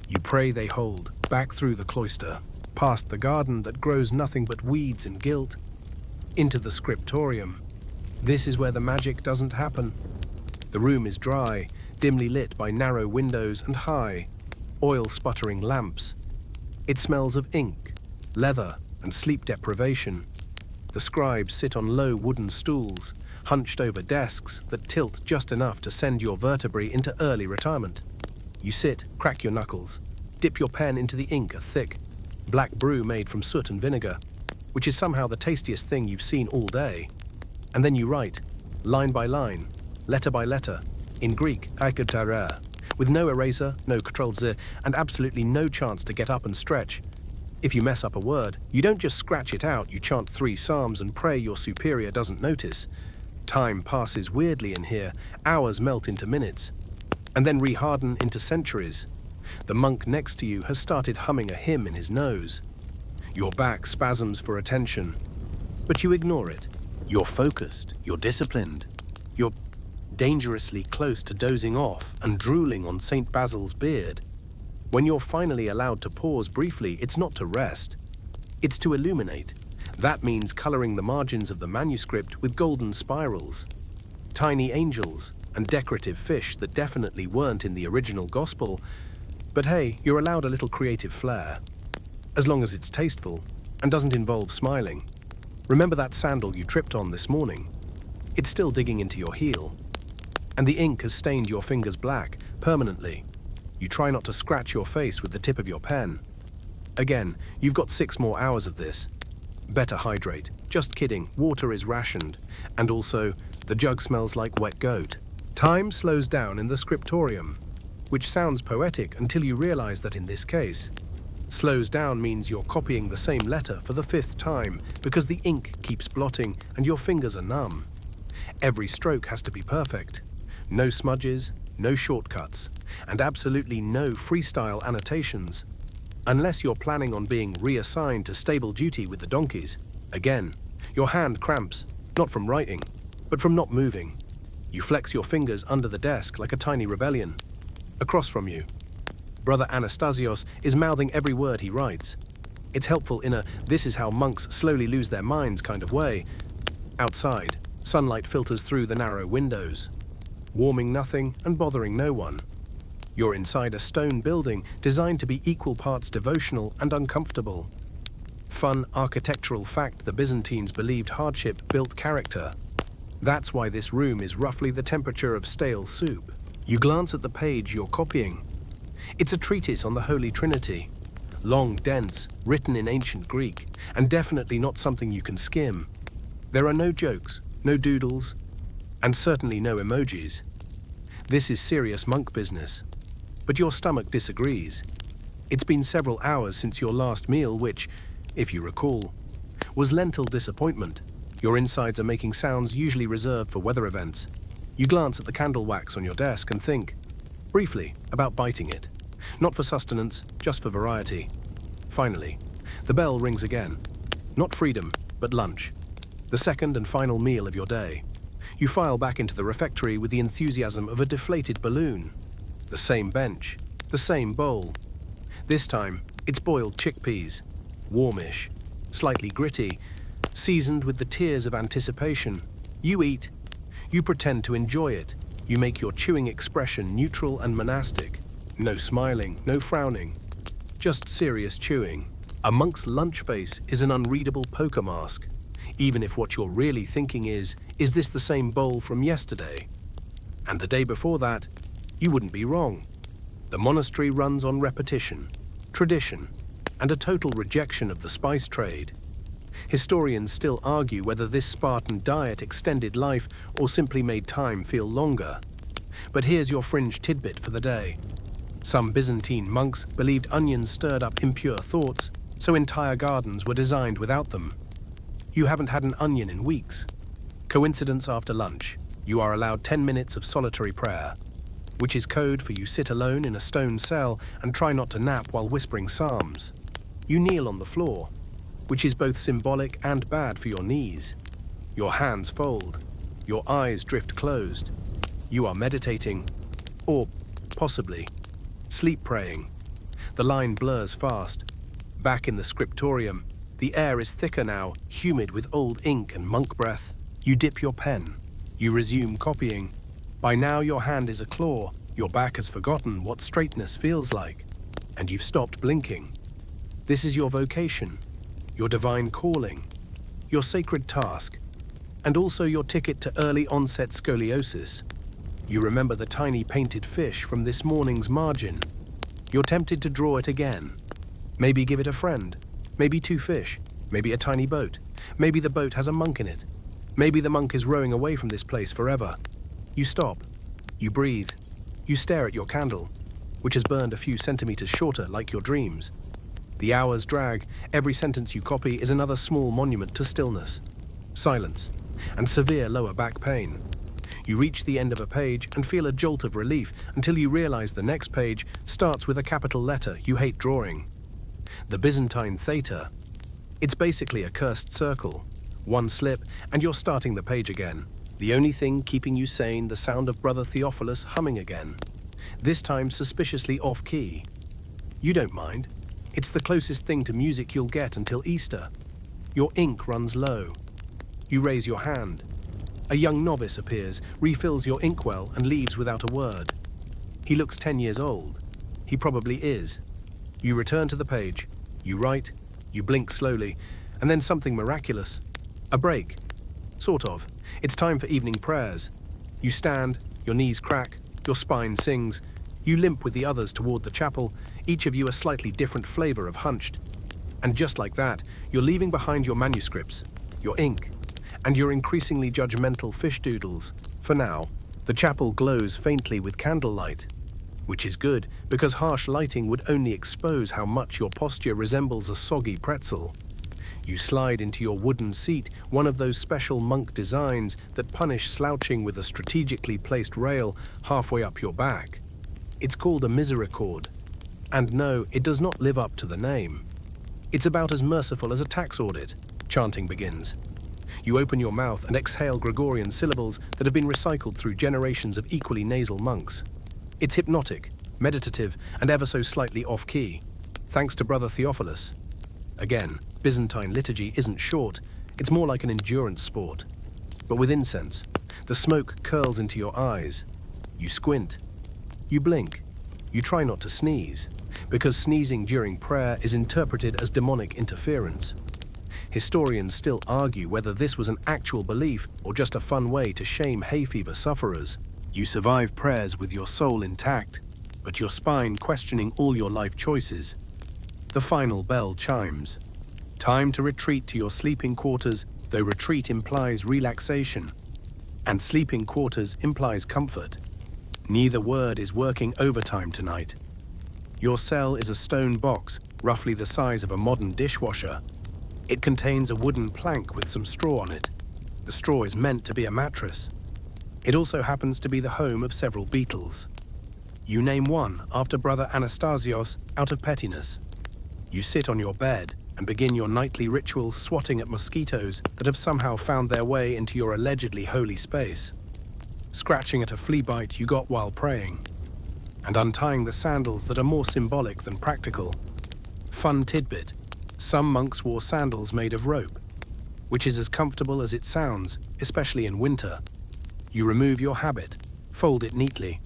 You pray they hold, back through the cloister, past the garden that grows nothing but weeds and guilt, into the scriptorium. This is where the magic doesn't happen. The room is dry, dimly lit by narrow windows and high, oil-sputtering lamps. It smells of ink, leather, and sleep deprivation. The scribes sit on low wooden stools, hunched over desks that tilt just enough to send your vertebrae into early retirement. You sit, crack your knuckles, dip your pen into the ink, a thick, black brew made from soot and vinegar, which is somehow the tastiest thing you've seen all day. And then you write, line by line, letter by letter, in Greek, aikotara, with no eraser, no Ctrl-Z, and absolutely no chance to get up and stretch. If you mess up a word, you don't just scratch it out, you chant 3 psalms and pray your superior doesn't notice. Time passes weirdly in here, hours melt into minutes, and then reharden into centuries. The monk next to you has started humming a hymn in his nose. Your back spasms for attention, but you ignore it. You're focused, you're disciplined, you're dangerously close to dozing off and drooling on St. Basil's beard. When you're finally allowed to pause briefly, it's not to rest, it's to illuminate. That means coloring the margins of the manuscript with golden spirals, tiny angels, and decorative fish that definitely weren't in the original gospel. But hey, you're allowed a little creative flair, as long as it's tasteful and doesn't involve smiling. Remember that sandal you tripped on this morning? It's still digging into your heel, and the ink has stained your fingers black permanently. You try not to scratch your face with the tip of your pen. Again, you've got 6 more hours of this. Better hydrate. Just kidding, water is rationed. And also, the jug smells like wet goat. Time slows down in the scriptorium, which sounds poetic until you realize that in this case, slows down means you're copying the same letter for the 5th time because the ink keeps blotting and your fingers are numb. Every stroke has to be perfect. No smudges, no shortcuts, and absolutely no freestyle annotations. Unless you're planning on being reassigned to stable duty with the donkeys. Again, your hand cramps, not from writing, but from not moving. You flex your fingers under the desk like a tiny rebellion. Across from you, Brother Anastasios is mouthing every word he writes. It's helpful in a "this is how monks slowly lose their minds" kind of way. Outside, sunlight filters through the narrow windows, warming nothing and bothering no one. You're inside a stone building designed to be equal parts devotional and uncomfortable. Fun architectural fact: the Byzantines believed hardship built character. That's why this room is roughly the temperature of stale soup. You glance at the page you're copying. It's a treatise on the Holy Trinity. Long, dense, written in ancient Greek, and definitely not something you can skim. There are no jokes, no doodles, and certainly no emojis. This is serious monk business. But your stomach disagrees. It's been several hours since your last meal, which, if you recall, was lentil disappointment. Your insides are making sounds usually reserved for weather events. You glance at the candle wax on your desk and think, briefly, about biting it. Not for sustenance, just for variety. Finally, the bell rings again. Not freedom, but lunch. The second and final meal of your day. You file back into the refectory with the enthusiasm of a deflated balloon. The same bench, the same bowl. This time, it's boiled chickpeas. Warmish, slightly gritty, seasoned with the tears of anticipation. You eat. You pretend to enjoy it. You make your chewing expression neutral and monastic. No smiling, no frowning. Just serious chewing. A monk's lunch face is an unreadable poker mask. Even if what you're really thinking is this the same bowl from yesterday? And the day before that, you wouldn't be wrong. The monastery runs on repetition, tradition, and a total rejection of the spice trade. Historians still argue whether this Spartan diet extended life or simply made time feel longer. But here's your fringe tidbit for the day. Some Byzantine monks believed onions stirred up impure thoughts, so entire gardens were designed without them. You haven't had an onion in weeks. Coincidence after lunch. You are allowed 10 minutes of solitary prayer, which is code for you sit alone in a stone cell and try not to nap while whispering psalms. You kneel on the floor, which is both symbolic and bad for your knees. Your hands fold. Your eyes drift closed. You are meditating, or possibly sleep praying. The line blurs fast. Back in the scriptorium, the air is thicker now, humid with old ink and monk breath. You dip your pen. You resume copying. By now your hand is a claw. Your back has forgotten what straightness feels like. And you've stopped blinking. This is your vocation, your divine calling, your sacred task, and also your ticket to early onset scoliosis. You remember the tiny painted fish from this morning's margin. You're tempted to draw it again. Maybe give it a friend. Maybe two fish. Maybe a tiny boat. Maybe the boat has a monk in it. Maybe the monk is rowing away from this place forever. You stop. You breathe. You stare at your candle, which has burned a few centimeters shorter like your dreams. The hours drag. Every sentence you copy is another small monument to stillness, silence, and severe lower back pain. You reach the end of a page and feel a jolt of relief until you realize the next page starts with a capital letter you hate drawing. The Byzantine theta. It's basically a cursed circle. One slip and you're starting the page again. The only thing keeping you sane, the sound of Brother Theophilus humming again. This time suspiciously off-key. You don't mind. It's the closest thing to music you'll get until Easter. Your ink runs low. You raise your hand. A young novice appears, refills your inkwell, and leaves without a word. He looks 10 years old. He probably is. You return to the page. You write. You blink slowly. And then something miraculous. A break. Sort of. It's time for evening prayers. You stand. Your knees crack. Your spine sings. You limp with the others toward the chapel, each of you a slightly different flavor of hunched. And just like that, you're leaving behind your manuscripts, your ink, and your increasingly judgmental fish doodles. For now, the chapel glows faintly with candlelight, which is good because harsh lighting would only expose how much your posture resembles a soggy pretzel. You slide into your wooden seat, one of those special monk designs that punish slouching with a strategically placed rail halfway up your back. It's called a misericorde. And no, it does not live up to the name. It's about as merciful as a tax audit. Chanting begins. You open your mouth and exhale Gregorian syllables that have been recycled through generations of equally nasal monks. It's hypnotic, meditative, and ever so slightly off-key, thanks to Brother Theophilus. Again, Byzantine liturgy isn't short, it's more like an endurance sport. But with incense, the smoke curls into your eyes. You squint. You blink. You try not to sneeze, because sneezing during prayer is interpreted as demonic interference. Historians still argue whether this was an actual belief or just a fun way to shame hay fever sufferers. You survive prayers with your soul intact, but your spine questioning all your life choices. The final bell chimes. Time to retreat to your sleeping quarters, though retreat implies relaxation, and sleeping quarters implies comfort. Neither word is working overtime tonight. Your cell is a stone box, roughly the size of a modern dishwasher. It contains a wooden plank with some straw on it. The straw is meant to be a mattress. It also happens to be the home of several beetles. You name one after Brother Anastasios out of pettiness. You sit on your bed and begin your nightly ritual swatting at mosquitoes that have somehow found their way into your allegedly holy space, scratching at a flea bite you got while praying, and untying the sandals that are more symbolic than practical. Fun tidbit: some monks wore sandals made of rope, which is as comfortable as it sounds, especially in winter. You remove your habit, fold it neatly,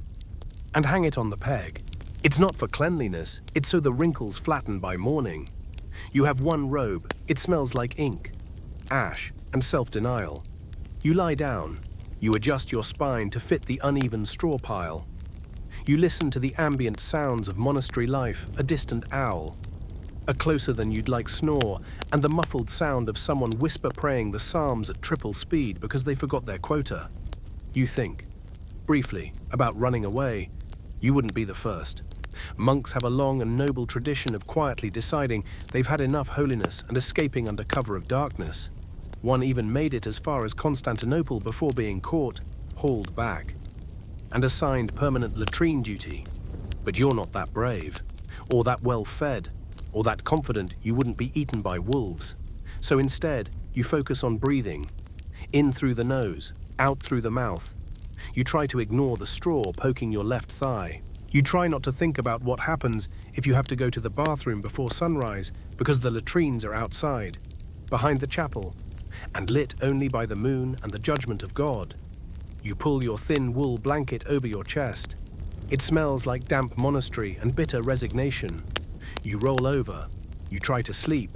and hang it on the peg. It's not for cleanliness, it's so the wrinkles flatten by morning. You have one robe, it smells like ink, ash, and self-denial. You lie down, you adjust your spine to fit the uneven straw pile. You listen to the ambient sounds of monastery life, a distant owl, a closer than you'd like snore, and the muffled sound of someone whisper praying the psalms at triple speed because they forgot their quota. You think, briefly, about running away. You wouldn't be the first. Monks have a long and noble tradition of quietly deciding they've had enough holiness and escaping under cover of darkness. One even made it as far as Constantinople before being caught, hauled back, and assigned permanent latrine duty. But you're not that brave, or that well-fed, or that confident you wouldn't be eaten by wolves. So instead, you focus on breathing, in through the nose, out through the mouth. You try to ignore the straw poking your left thigh. You try not to think about what happens if you have to go to the bathroom before sunrise because the latrines are outside, behind the chapel, and lit only by the moon and the judgment of God. You pull your thin wool blanket over your chest. It smells like damp monastery and bitter resignation. You roll over. You try to sleep.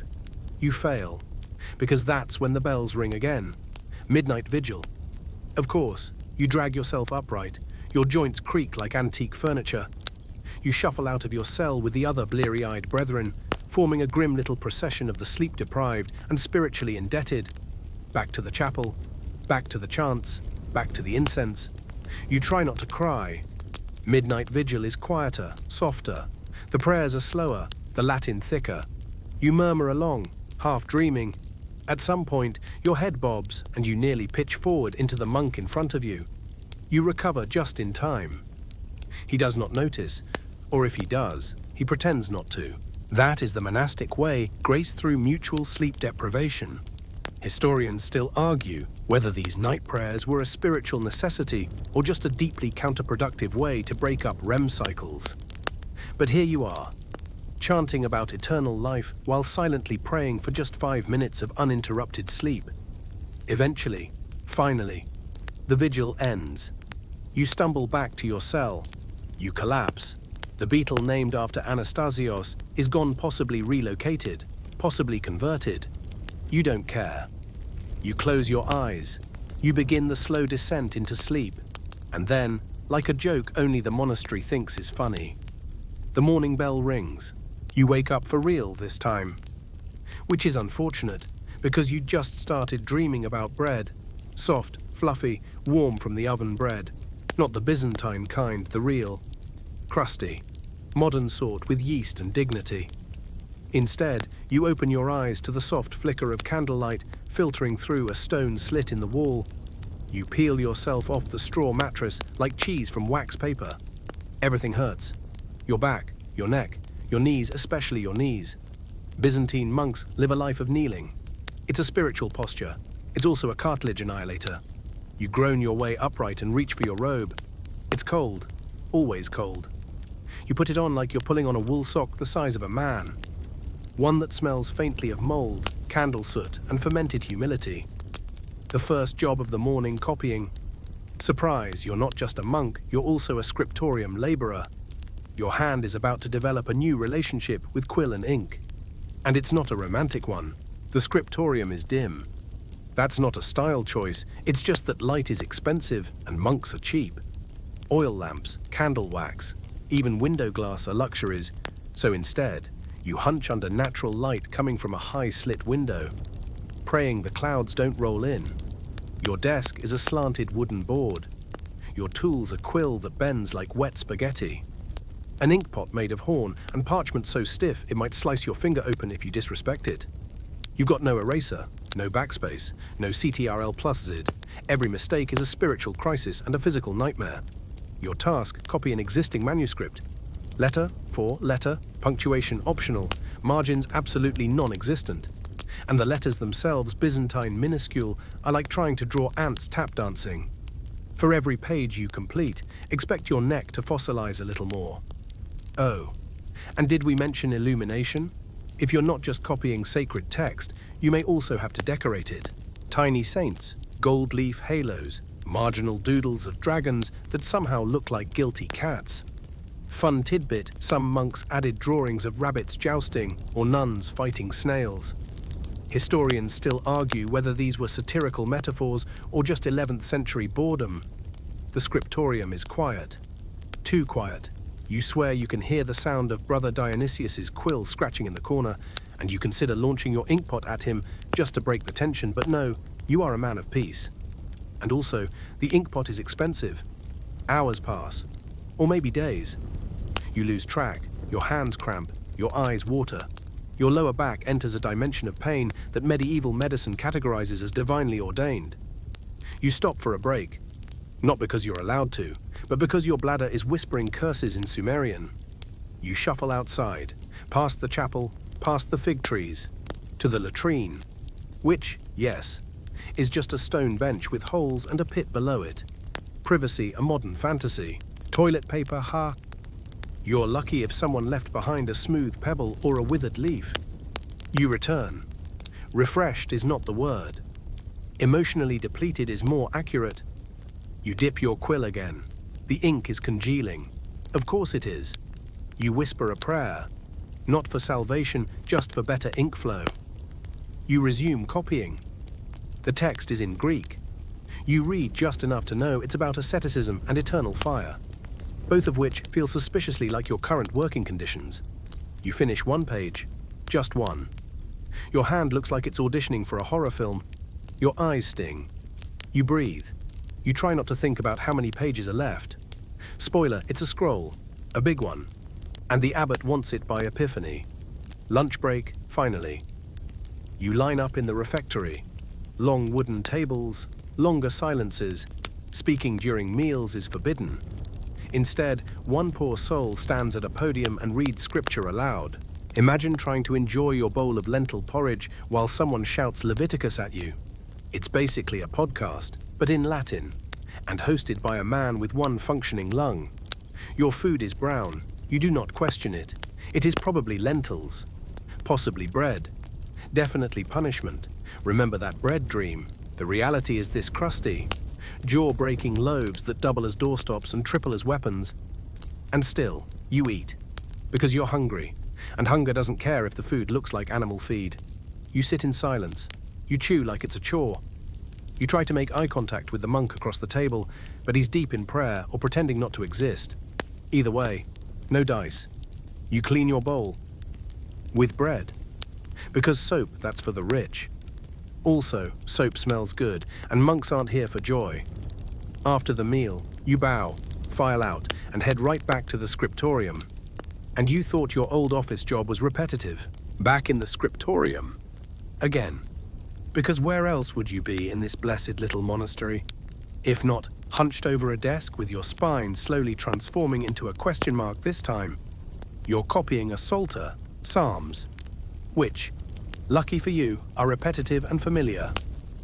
You fail, because that's when the bells ring again. Midnight vigil. Of course, you drag yourself upright. Your joints creak like antique furniture. You shuffle out of your cell with the other bleary-eyed brethren, forming a grim little procession of the sleep-deprived and spiritually indebted. Back to the chapel, back to the chants, back to the incense. You try not to cry. Midnight vigil is quieter, softer. The prayers are slower, the Latin thicker. You murmur along, half dreaming. At some point, your head bobs and you nearly pitch forward into the monk in front of you. You recover just in time. He does not notice, or if he does, he pretends not to. That is the monastic way graced through mutual sleep deprivation. Historians still argue whether these night prayers were a spiritual necessity or just a deeply counterproductive way to break up REM cycles. But here you are, chanting about eternal life while silently praying for just 5 minutes of uninterrupted sleep. Eventually, finally, the vigil ends. You stumble back to your cell. You collapse. The beetle named after Anastasios is gone, possibly relocated, possibly converted. You don't care. You close your eyes. You begin the slow descent into sleep. And then, like a joke only the monastery thinks is funny, the morning bell rings. You wake up for real this time. Which is unfortunate, because you just started dreaming about bread. Soft, fluffy, warm from the oven bread. Not the Byzantine kind, the real. Crusty, modern sort with yeast and dignity. Instead, you open your eyes to the soft flicker of candlelight filtering through a stone slit in the wall. You peel yourself off the straw mattress like cheese from wax paper. Everything hurts. Your back, your neck, your knees, especially your knees. Byzantine monks live a life of kneeling. It's a spiritual posture. It's also a cartilage annihilator. You groan your way upright and reach for your robe. It's cold, always cold. You put it on like you're pulling on a wool sock the size of a man. One that smells faintly of mold, candle soot, and fermented humility. The first job of the morning copying. Surprise, you're not just a monk, you're also a scriptorium laborer. Your hand is about to develop a new relationship with quill and ink. And it's not a romantic one. The scriptorium is dim. That's not a style choice, it's just that light is expensive and monks are cheap. Oil lamps, candle wax, even window glass are luxuries, so instead, you hunch under natural light coming from a high-slit window, praying the clouds don't roll in. Your desk is a slanted wooden board. Your tool's a quill that bends like wet spaghetti. An inkpot made of horn and parchment so stiff it might slice your finger open if you disrespect it. You've got no eraser, no backspace, no CTRL plus ZID. Every mistake is a spiritual crisis and a physical nightmare. Your task, copy an existing manuscript. Letter for letter, punctuation optional, margins absolutely non-existent. And the letters themselves, Byzantine minuscule, are like trying to draw ants tap dancing. For every page you complete, expect your neck to fossilize a little more. Oh, and did we mention illumination? If you're not just copying sacred text, you may also have to decorate it. Tiny saints, gold leaf halos, marginal doodles of dragons that somehow look like guilty cats. Fun tidbit, some monks added drawings of rabbits jousting or nuns fighting snails. Historians still argue whether these were satirical metaphors or just 11th century boredom. The scriptorium is quiet. Too quiet. You swear you can hear the sound of Brother Dionysius's quill scratching in the corner, and you consider launching your inkpot at him just to break the tension, but no, you are a man of peace. And also, the inkpot is expensive. Hours pass, or maybe days. You lose track, your hands cramp, your eyes water. Your lower back enters a dimension of pain that medieval medicine categorizes as divinely ordained. You stop for a break, not because you're allowed to, but because your bladder is whispering curses in Sumerian. You shuffle outside, past the chapel, past the fig trees, to the latrine, which, yes, is just a stone bench with holes and a pit below it. Privacy, a modern fantasy. Toilet paper, ha. You're lucky if someone left behind a smooth pebble or a withered leaf. You return. Refreshed is not the word. Emotionally depleted is more accurate. You dip your quill again. The ink is congealing. Of course it is. You whisper a prayer. Not for salvation, just for better ink flow. You resume copying. The text is in Greek. You read just enough to know it's about asceticism and eternal fire, both of which feel suspiciously like your current working conditions. You finish one page, just one. Your hand looks like it's auditioning for a horror film. Your eyes sting. You breathe. You try not to think about how many pages are left. Spoiler, it's a scroll, a big one. And the abbot wants it by epiphany. Lunch break, finally. You line up in the refectory. Long wooden tables, longer silences. Speaking during meals is forbidden. Instead, one poor soul stands at a podium and reads scripture aloud. Imagine trying to enjoy your bowl of lentil porridge while someone shouts Leviticus at you. It's basically a podcast, but in Latin, and hosted by a man with one functioning lung. Your food is brown. You do not question it. It is probably lentils, possibly bread. Definitely punishment. Remember that bread dream. The reality is this crusty, jaw-breaking loaves that double as doorstops and triple as weapons. And still, you eat, because you're hungry, and hunger doesn't care if the food looks like animal feed. You sit in silence. You chew like it's a chore. You try to make eye contact with the monk across the table, but he's deep in prayer or pretending not to exist. Either way, no dice. You clean your bowl. With bread. Because soap, that's for the rich. Also, soap smells good, and monks aren't here for joy. After the meal, you bow, file out, and head right back to the scriptorium. And you thought your old office job was repetitive. Back in the scriptorium. Again. Because where else would you be in this blessed little monastery? If not hunched over a desk with your spine slowly transforming into a question mark this time. You're copying a psalter, psalms, which, lucky for you, are repetitive and familiar.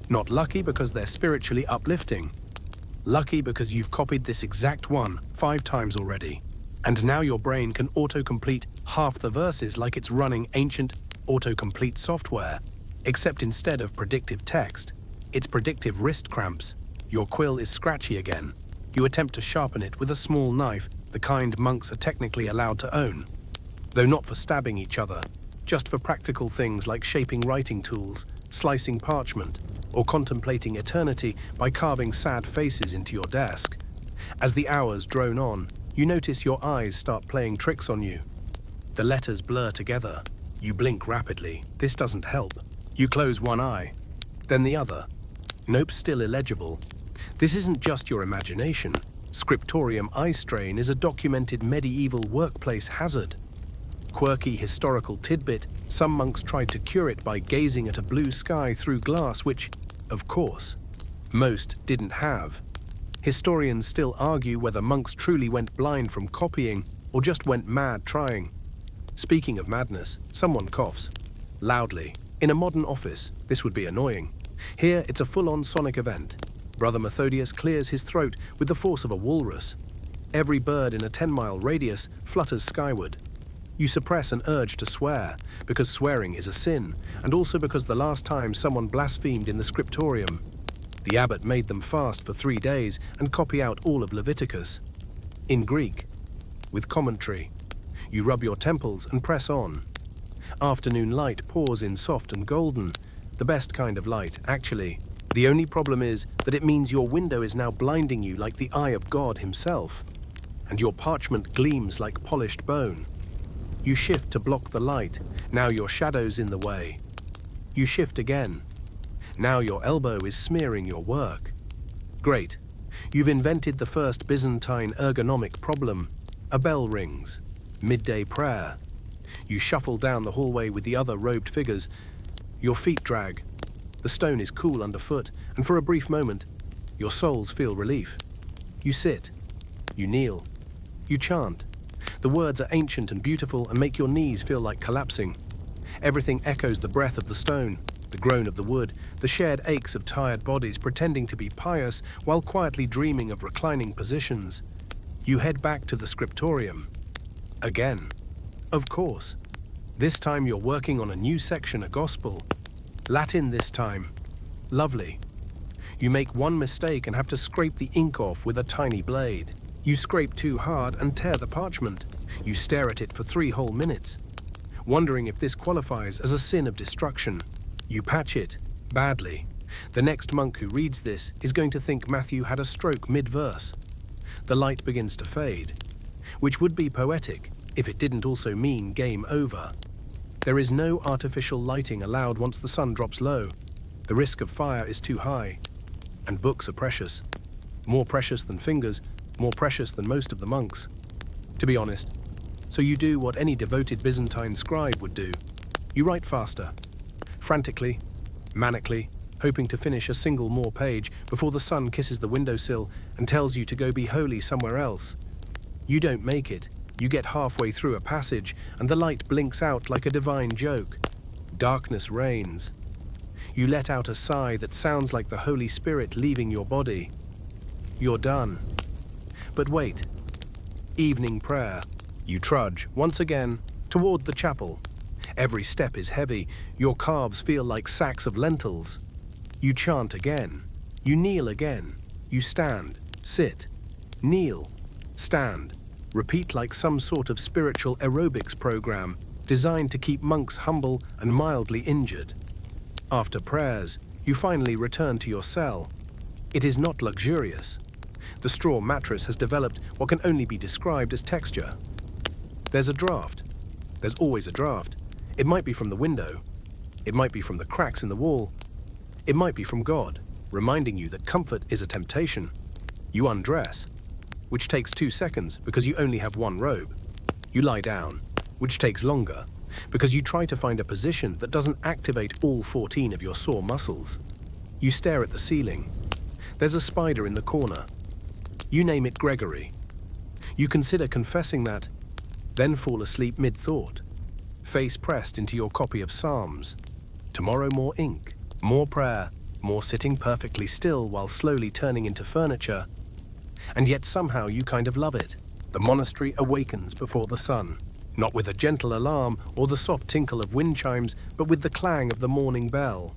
Not lucky because they're spiritually uplifting. Lucky because you've copied this exact one 5 times already. And now your brain can autocomplete half the verses like it's running ancient autocomplete software. Except instead of predictive text, it's predictive wrist cramps. Your quill is scratchy again. You attempt to sharpen it with a small knife, the kind monks are technically allowed to own. Though not for stabbing each other, just for practical things like shaping writing tools, slicing parchment, or contemplating eternity by carving sad faces into your desk. As the hours drone on, you notice your eyes start playing tricks on you. The letters blur together. You blink rapidly. This doesn't help. You close one eye, then the other. Nope, still illegible. This isn't just your imagination. Scriptorium eye strain is a documented medieval workplace hazard. Quirky historical tidbit, some monks tried to cure it by gazing at a blue sky through glass, which, of course, most didn't have. Historians still argue whether monks truly went blind from copying or just went mad trying. Speaking of madness, someone coughs. Loudly. In a modern office, this would be annoying. Here, it's a full-on sonic event. Brother Methodius clears his throat with the force of a walrus. Every bird in a 10-mile radius flutters skyward. You suppress an urge to swear, because swearing is a sin, and also because the last time someone blasphemed in the scriptorium, the abbot made them fast for 3 days and copy out all of Leviticus. In Greek, with commentary. You rub your temples and press on. Afternoon light pours in soft and golden, the best kind of light, actually. The only problem is that it means your window is now blinding you like the eye of God himself, and your parchment gleams like polished bone. You shift to block the light, now your shadow's in the way. You shift again. Now your elbow is smearing your work. Great. You've invented the first Byzantine ergonomic problem. A bell rings. Midday prayer. You shuffle down the hallway with the other robed figures. Your feet drag. The stone is cool underfoot, and for a brief moment, your souls feel relief. You sit. You kneel. You chant. The words are ancient and beautiful and make your knees feel like collapsing. Everything echoes the breath of the stone, the groan of the wood, the shared aches of tired bodies pretending to be pious while quietly dreaming of reclining positions. You head back to the scriptorium. Again. Of course. This time you're working on a new section of gospel. Latin this time. Lovely. You make one mistake and have to scrape the ink off with a tiny blade. You scrape too hard and tear the parchment. You stare at it for 3 whole minutes, wondering if this qualifies as a sin of destruction. You patch it, badly. The next monk who reads this is going to think Matthew had a stroke mid-verse. The light begins to fade, which would be poetic if it didn't also mean game over. There is no artificial lighting allowed once the sun drops low. The risk of fire is too high, and books are precious. More precious than fingers, more precious than most of the monks. To be honest, so you do what any devoted Byzantine scribe would do. You write faster, frantically, manically, hoping to finish a single more page before the sun kisses the windowsill and tells you to go be holy somewhere else. You don't make it. You get halfway through a passage and the light blinks out like a divine joke. Darkness reigns. You let out a sigh that sounds like the Holy Spirit leaving your body. You're done. But wait. Evening prayer. You trudge, once again, toward the chapel. Every step is heavy. Your calves feel like sacks of lentils. You chant again. You kneel again. You stand, sit, kneel, stand. Repeat like some sort of spiritual aerobics program designed to keep monks humble and mildly injured. After prayers, you finally return to your cell. It is not luxurious. The straw mattress has developed what can only be described as texture. There's a draft. There's always a draft. It might be from the window. It might be from the cracks in the wall. It might be from God, reminding you that comfort is a temptation. You undress, which takes 2 seconds because you only have one robe. You lie down, which takes longer because you try to find a position that doesn't activate all 14 of your sore muscles. You stare at the ceiling. There's a spider in the corner. You name it Gregory. You consider confessing that, then fall asleep mid-thought, face pressed into your copy of Psalms. Tomorrow more ink, more prayer, more sitting perfectly still while slowly turning into furniture. And yet somehow you kind of love it. The monastery awakens before the sun, not with a gentle alarm or the soft tinkle of wind chimes, but with the clang of the morning bell,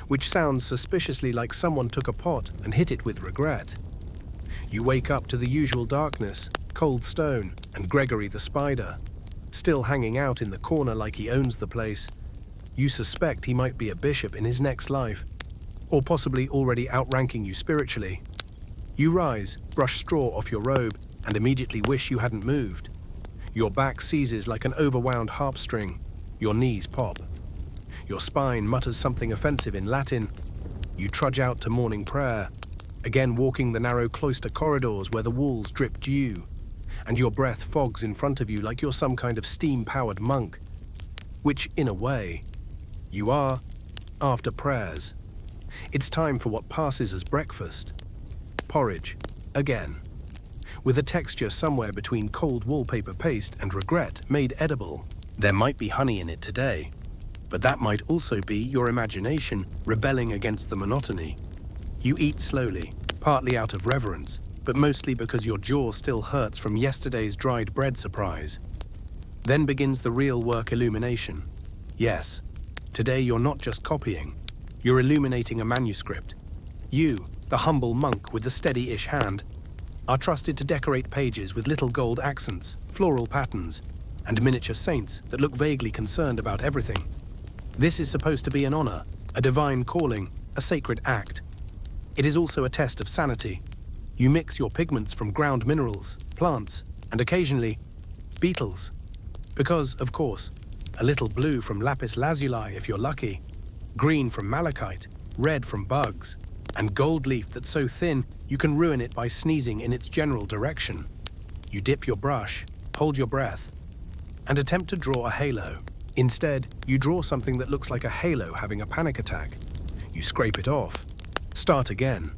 which sounds suspiciously like someone took a pot and hit it with regret. You wake up to the usual darkness, cold stone, and Gregory the spider. still hanging out in the corner like he owns the place. You suspect he might be a bishop in his next life, or possibly already outranking you spiritually. You rise, brush straw off your robe, and immediately wish you hadn't moved. Your back seizes like an overwound harp string. Your knees pop. Your spine mutters something offensive in Latin. You trudge out to morning prayer, again walking the narrow cloister corridors where the walls drip dew, and your breath fogs in front of you like you're some kind of steam-powered monk, which, in a way, you are after prayers. It's time for what passes as breakfast. Porridge, again, with a texture somewhere between cold wallpaper paste and regret made edible. There might be honey in it today, but that might also be your imagination rebelling against the monotony. You eat slowly, partly out of reverence, but mostly because your jaw still hurts from yesterday's dried bread surprise. Then begins the real work illumination. Yes, today you're not just copying, you're illuminating a manuscript. You, the humble monk with the steady-ish hand, are trusted to decorate pages with little gold accents, floral patterns, and miniature saints that look vaguely concerned about everything. This is supposed to be an honor, a divine calling, a sacred act. It is also a test of sanity. You mix your pigments from ground minerals, plants, and occasionally, beetles. Because, of course, a little blue from lapis lazuli if you're lucky, green from malachite, red from bugs, and gold leaf that's so thin you can ruin it by sneezing in its general direction. You dip your brush, hold your breath, and attempt to draw a halo. Instead, you draw something that looks like a halo having a panic attack. You scrape it off. Start again.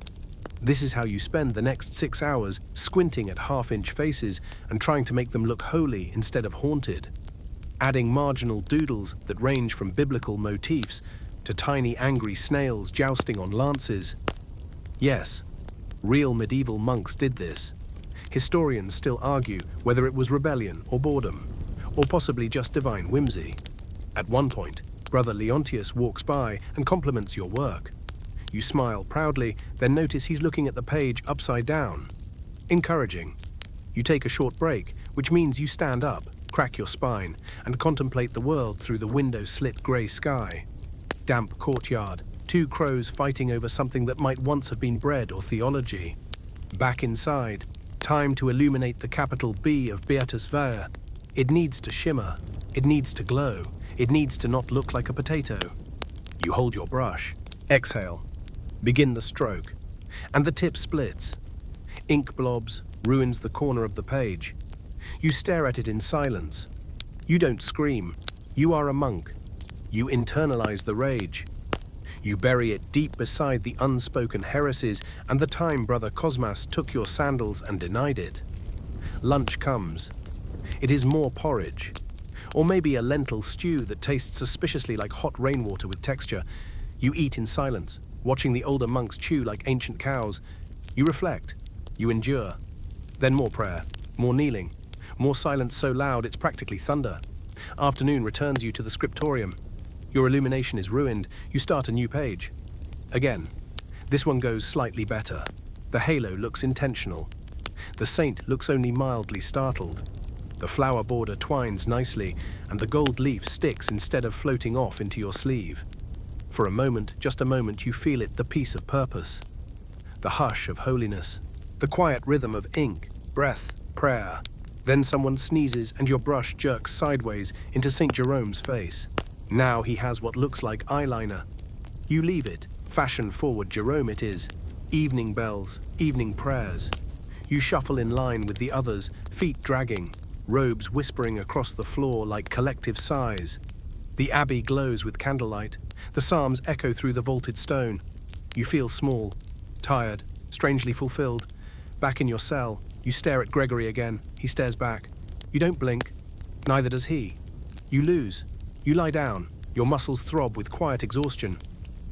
This is how you spend the next 6 hours squinting at half-inch faces and trying to make them look holy instead of haunted, adding marginal doodles that range from biblical motifs to tiny angry snails jousting on lances. Yes, real medieval monks did this. Historians still argue whether it was rebellion or boredom, or possibly just divine whimsy. At one point, Brother Leontius walks by and compliments your work. You smile proudly, then notice he's looking at the page upside down. Encouraging. You take a short break, which means you stand up, crack your spine, and contemplate the world through the window-slit grey sky. Damp courtyard, 2 crows fighting over something that might once have been bread or theology. Back inside, time to illuminate the capital B of Beatus Ver. It needs to shimmer, it needs to glow, it needs to not look like a potato. You hold your brush, exhale, begin the stroke, and the tip splits. Ink blobs, ruins the corner of the page. You stare at it in silence. You don't scream. You are a monk. You internalize the rage. You bury it deep beside the unspoken heresies and the time Brother Cosmas took your sandals and denied it. Lunch comes. It is more porridge, or maybe a lentil stew that tastes suspiciously like hot rainwater with texture. You eat in silence, watching the older monks chew like ancient cows. You reflect. You endure. Then more prayer, more kneeling, more silence so loud it's practically thunder. Afternoon returns you to the scriptorium. Your illumination is ruined. You start a new page. Again, this one goes slightly better. The halo looks intentional. The saint looks only mildly startled. The flower border twines nicely, and the gold leaf sticks instead of floating off into your sleeve. For a moment, just a moment, you feel it, the peace of purpose, the hush of holiness, the quiet rhythm of ink, breath, prayer. Then someone sneezes and your brush jerks sideways into St. Jerome's face. Now he has what looks like eyeliner. You leave it, fashion-forward Jerome it is. Evening bells, evening prayers. You shuffle in line with the others, feet dragging, robes whispering across the floor like collective sighs. The abbey glows with candlelight. The psalms echo through the vaulted stone. You feel small, tired, strangely fulfilled. Back in your cell, you stare at Gregory again. He stares back. You don't blink. Neither does he. You lose. You lie down. Your muscles throb with quiet exhaustion.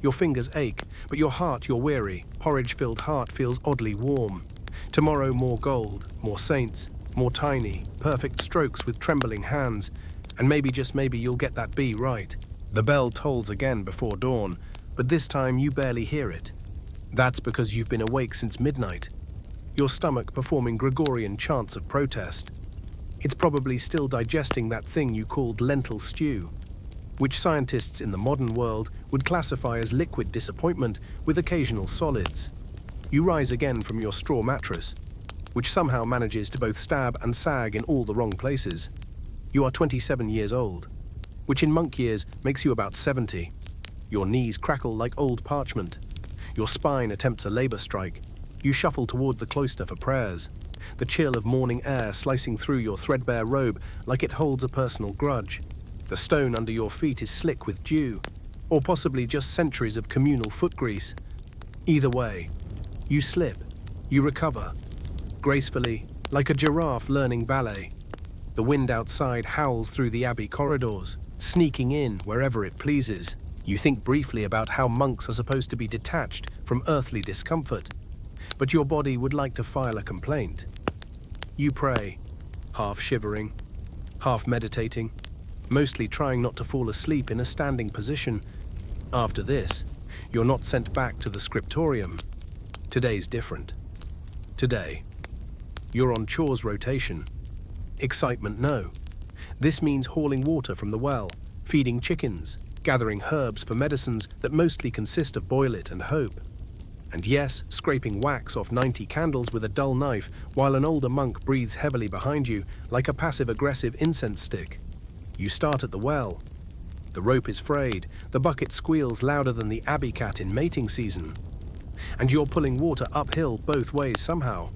Your fingers ache, but your heart, you're weary. Porridge-filled heart feels oddly warm. Tomorrow more gold, more saints, more tiny, perfect strokes with trembling hands. And maybe, just maybe, you'll get that B right. The bell tolls again before dawn, but this time you barely hear it. That's because you've been awake since midnight, your stomach performing Gregorian chants of protest. It's probably still digesting that thing you called lentil stew, which scientists in the modern world would classify as liquid disappointment with occasional solids. You rise again from your straw mattress, which somehow manages to both stab and sag in all the wrong places. You are 27 years old, which in monk years makes you about 70. Your knees crackle like old parchment. Your spine attempts a labor strike. You shuffle toward the cloister for prayers, the chill of morning air slicing through your threadbare robe like it holds a personal grudge. The stone under your feet is slick with dew, or possibly just centuries of communal foot grease. Either way, you slip, you recover, gracefully, like a giraffe learning ballet. The wind outside howls through the abbey corridors, sneaking in wherever it pleases. You think briefly about how monks are supposed to be detached from earthly discomfort, but your body would like to file a complaint. You pray, half shivering, half meditating, mostly trying not to fall asleep in a standing position. After this, you're not sent back to the scriptorium. Today's different. Today, you're on chores rotation. Excitement, no. This means hauling water from the well, feeding chickens, gathering herbs for medicines that mostly consist of boil it and hope. And yes, scraping wax off 90 candles with a dull knife while an older monk breathes heavily behind you like a passive-aggressive incense stick. You start at the well. The rope is frayed, the bucket squeals louder than the abbey cat in mating season. And you're pulling water uphill both ways somehow.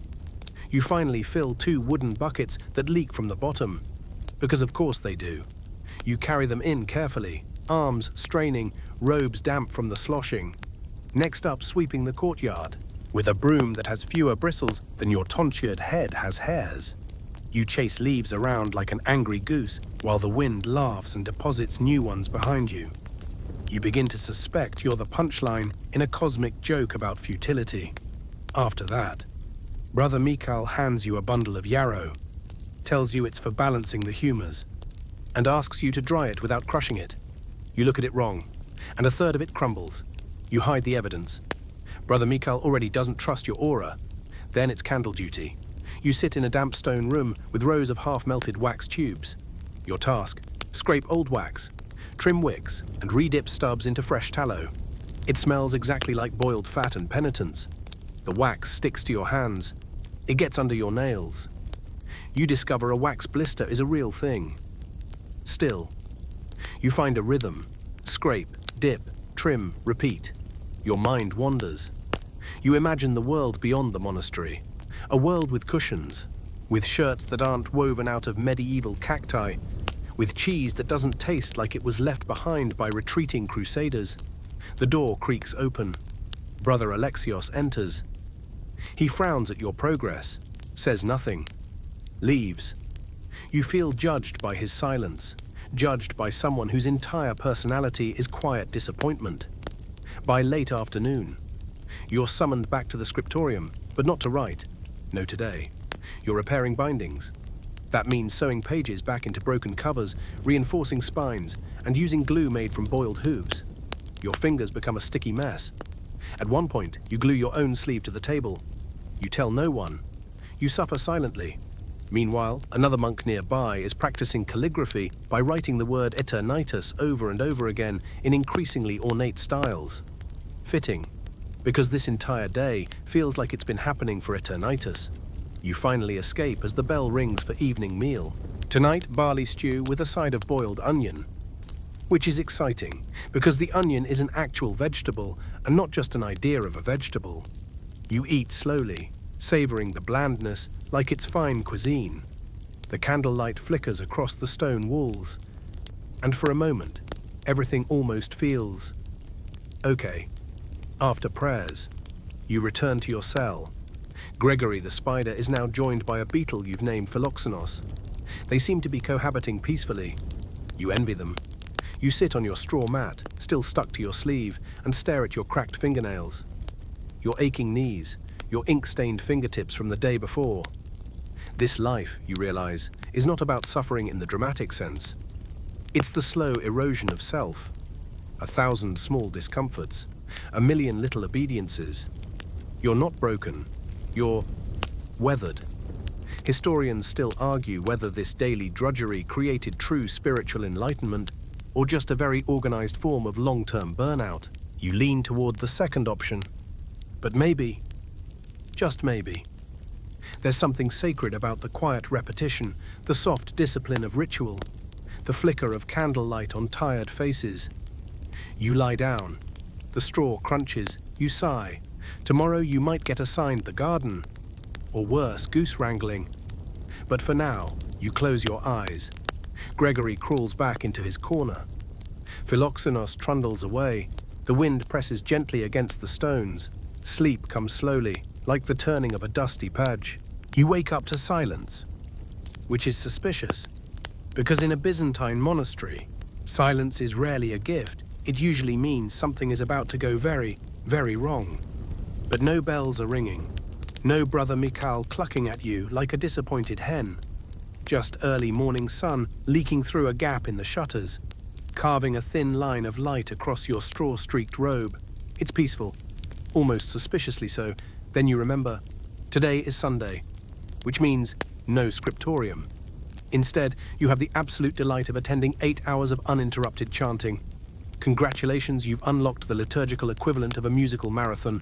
You finally fill 2 wooden buckets that leak from the bottom, because of course they do. You carry them in carefully, arms straining, robes damp from the sloshing. Next up, sweeping the courtyard, with a broom that has fewer bristles than your tonsured head has hairs. You chase leaves around like an angry goose, while the wind laughs and deposits new ones behind you. You begin to suspect you're the punchline in a cosmic joke about futility. After that, Brother Mikhail hands you a bundle of yarrow, tells you it's for balancing the humors, and asks you to dry it without crushing it. You look at it wrong, and a third of it crumbles. You hide the evidence. Brother Mikhail already doesn't trust your aura. Then it's candle duty. You sit in a damp stone room with rows of half-melted wax tubes. Your task, scrape old wax, trim wicks, and re-dip stubs into fresh tallow. It smells exactly like boiled fat and penitence. The wax sticks to your hands. It gets under your nails. You discover a wax blister is a real thing. Still, you find a rhythm. Scrape, dip, trim, repeat. Your mind wanders. You imagine the world beyond the monastery. A world with cushions, with shirts that aren't woven out of medieval cacti, with cheese that doesn't taste like it was left behind by retreating crusaders. The door creaks open. Brother Alexios enters. He frowns at your progress, says nothing, leaves. You feel judged by his silence, judged by someone whose entire personality is quiet disappointment. By late afternoon, you're summoned back to the scriptorium, but not to write. No, today. You're repairing bindings. That means sewing pages back into broken covers, reinforcing spines, and using glue made from boiled hooves. Your fingers become a sticky mess. At one point, you glue your own sleeve to the table. You tell no one. You suffer silently. Meanwhile, another monk nearby is practicing calligraphy by writing the word eternitas over and over again in increasingly ornate styles. Fitting, because this entire day feels like it's been happening for eternitas. You finally escape as the bell rings for evening meal. Tonight, barley stew with a side of boiled onion. Which is exciting, because the onion is an actual vegetable and not just an idea of a vegetable. You eat slowly, savoring the blandness like it's fine cuisine. The candlelight flickers across the stone walls, and for a moment, everything almost feels okay. After prayers, you return to your cell. Gregory the spider is now joined by a beetle you've named Philoxenos. They seem to be cohabiting peacefully. You envy them. You sit on your straw mat, still stuck to your sleeve, and stare at your cracked fingernails. Your aching knees, your ink-stained fingertips from the day before. This life, you realize, is not about suffering in the dramatic sense. It's the slow erosion of self. 1,000 small discomforts, 1,000,000 little obediences. You're not broken. You're weathered. Historians still argue whether this daily drudgery created true spiritual enlightenment or just a very organized form of long-term burnout. You lean toward the second option. But maybe, just maybe, there's something sacred about the quiet repetition, the soft discipline of ritual, the flicker of candlelight on tired faces. You lie down, the straw crunches, you sigh. Tomorrow you might get assigned the garden, or worse, goose wrangling. But for now, you close your eyes. Gregory crawls back into his corner. Philoxenos trundles away. The wind presses gently against the stones. Sleep comes slowly, like the turning of a dusty page. You wake up to silence, which is suspicious, because in a Byzantine monastery, silence is rarely a gift. It usually means something is about to go very, very wrong. But no bells are ringing. No Brother Mikhail clucking at you like a disappointed hen. Just early morning sun leaking through a gap in the shutters, carving a thin line of light across your straw-streaked robe. It's peaceful, almost suspiciously so. Then you remember, today is Sunday, which means no scriptorium. Instead, you have the absolute delight of attending 8 hours of uninterrupted chanting. Congratulations, you've unlocked the liturgical equivalent of a musical marathon,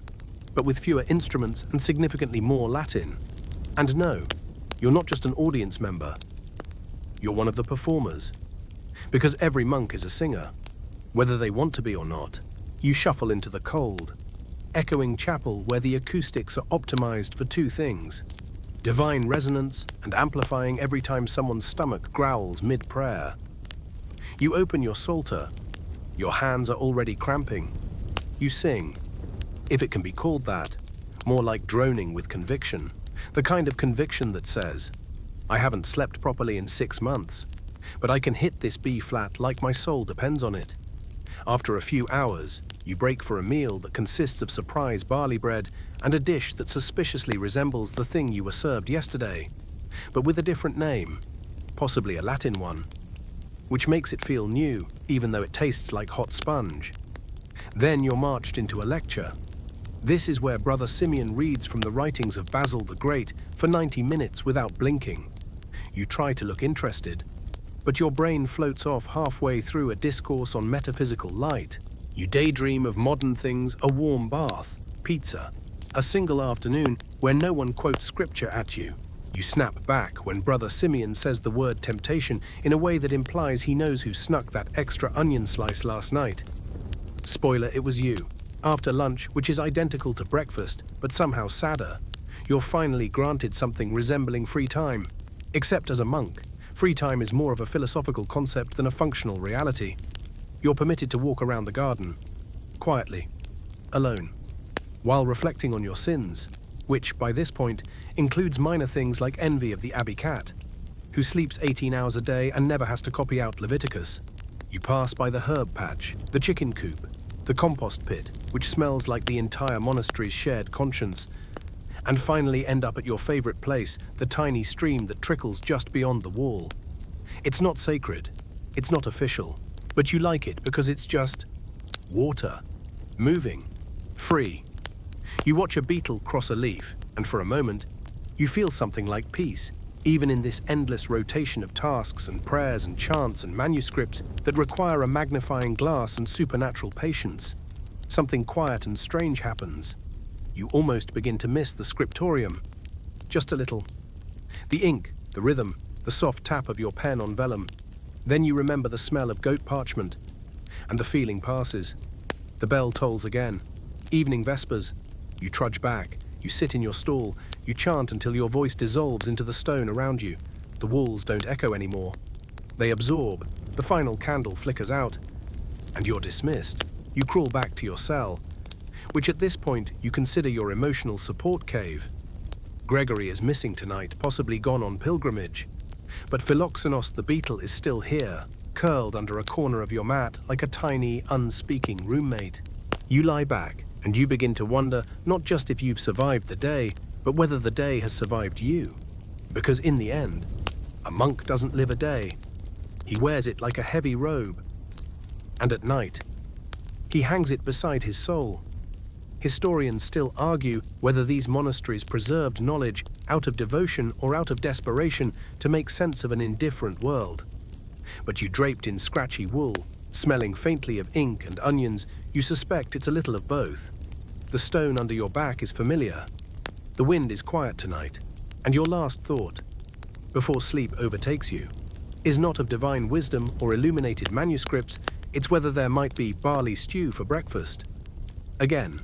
but with fewer instruments and significantly more Latin. And no, you're not just an audience member. You're one of the performers. Because every monk is a singer, whether they want to be or not. You shuffle into the cold, echoing chapel where the acoustics are optimized for two things: divine resonance and amplifying every time someone's stomach growls mid-prayer. You open your psalter. Your hands are already cramping. You sing, if it can be called that, more like droning with conviction. The kind of conviction that says, I haven't slept properly in 6 months, but I can hit this B flat like my soul depends on it. After a few hours, you break for a meal that consists of surprise barley bread and a dish that suspiciously resembles the thing you were served yesterday, but with a different name, possibly a Latin one, which makes it feel new, even though it tastes like hot sponge. Then you're marched into a lecture. This is where Brother Simeon reads from the writings of Basil the Great for 90 minutes without blinking. You try to look interested, but your brain floats off halfway through a discourse on metaphysical light. You daydream of modern things, a warm bath, pizza, a single afternoon where no one quotes scripture at you. You snap back when Brother Simeon says the word temptation in a way that implies he knows who snuck that extra onion slice last night. Spoiler, it was you. After lunch, which is identical to breakfast, but somehow sadder, you're finally granted something resembling free time. Except as a monk, free time is more of a philosophical concept than a functional reality. You're permitted to walk around the garden, quietly, alone, while reflecting on your sins, which, by this point, includes minor things like envy of the abbey cat, who sleeps 18 hours a day and never has to copy out Leviticus. You pass by the herb patch, the chicken coop, the compost pit, which smells like the entire monastery's shared conscience, and finally end up at your favorite place, the tiny stream that trickles just beyond the wall. It's not sacred, it's not official, but you like it because it's just water, moving, free. You watch a beetle cross a leaf, and for a moment, you feel something like peace, even in this endless rotation of tasks and prayers and chants and manuscripts that require a magnifying glass and supernatural patience. Something quiet and strange happens. You almost begin to miss the scriptorium. Just a little. The ink, the rhythm, the soft tap of your pen on vellum. Then you remember the smell of goat parchment, and the feeling passes. The bell tolls again. Evening vespers. You trudge back. You sit in your stall. You chant until your voice dissolves into the stone around you. The walls don't echo anymore. They absorb. The final candle flickers out, and you're dismissed. You crawl back to your cell, which at this point you consider your emotional support cave. Gregory is missing tonight, possibly gone on pilgrimage. But Philoxenos the beetle is still here, curled under a corner of your mat like a tiny, unspeaking roommate. You lie back, and you begin to wonder not just if you've survived the day, but whether the day has survived you. Because in the end, a monk doesn't live a day. He wears it like a heavy robe. And at night, he hangs it beside his soul. Historians still argue whether these monasteries preserved knowledge out of devotion or out of desperation to make sense of an indifferent world. But you draped in scratchy wool, smelling faintly of ink and onions, you suspect it's a little of both. The stone under your back is familiar. The wind is quiet tonight, and your last thought, before sleep overtakes you, is not of divine wisdom or illuminated manuscripts, it's whether there might be barley stew for breakfast. Again,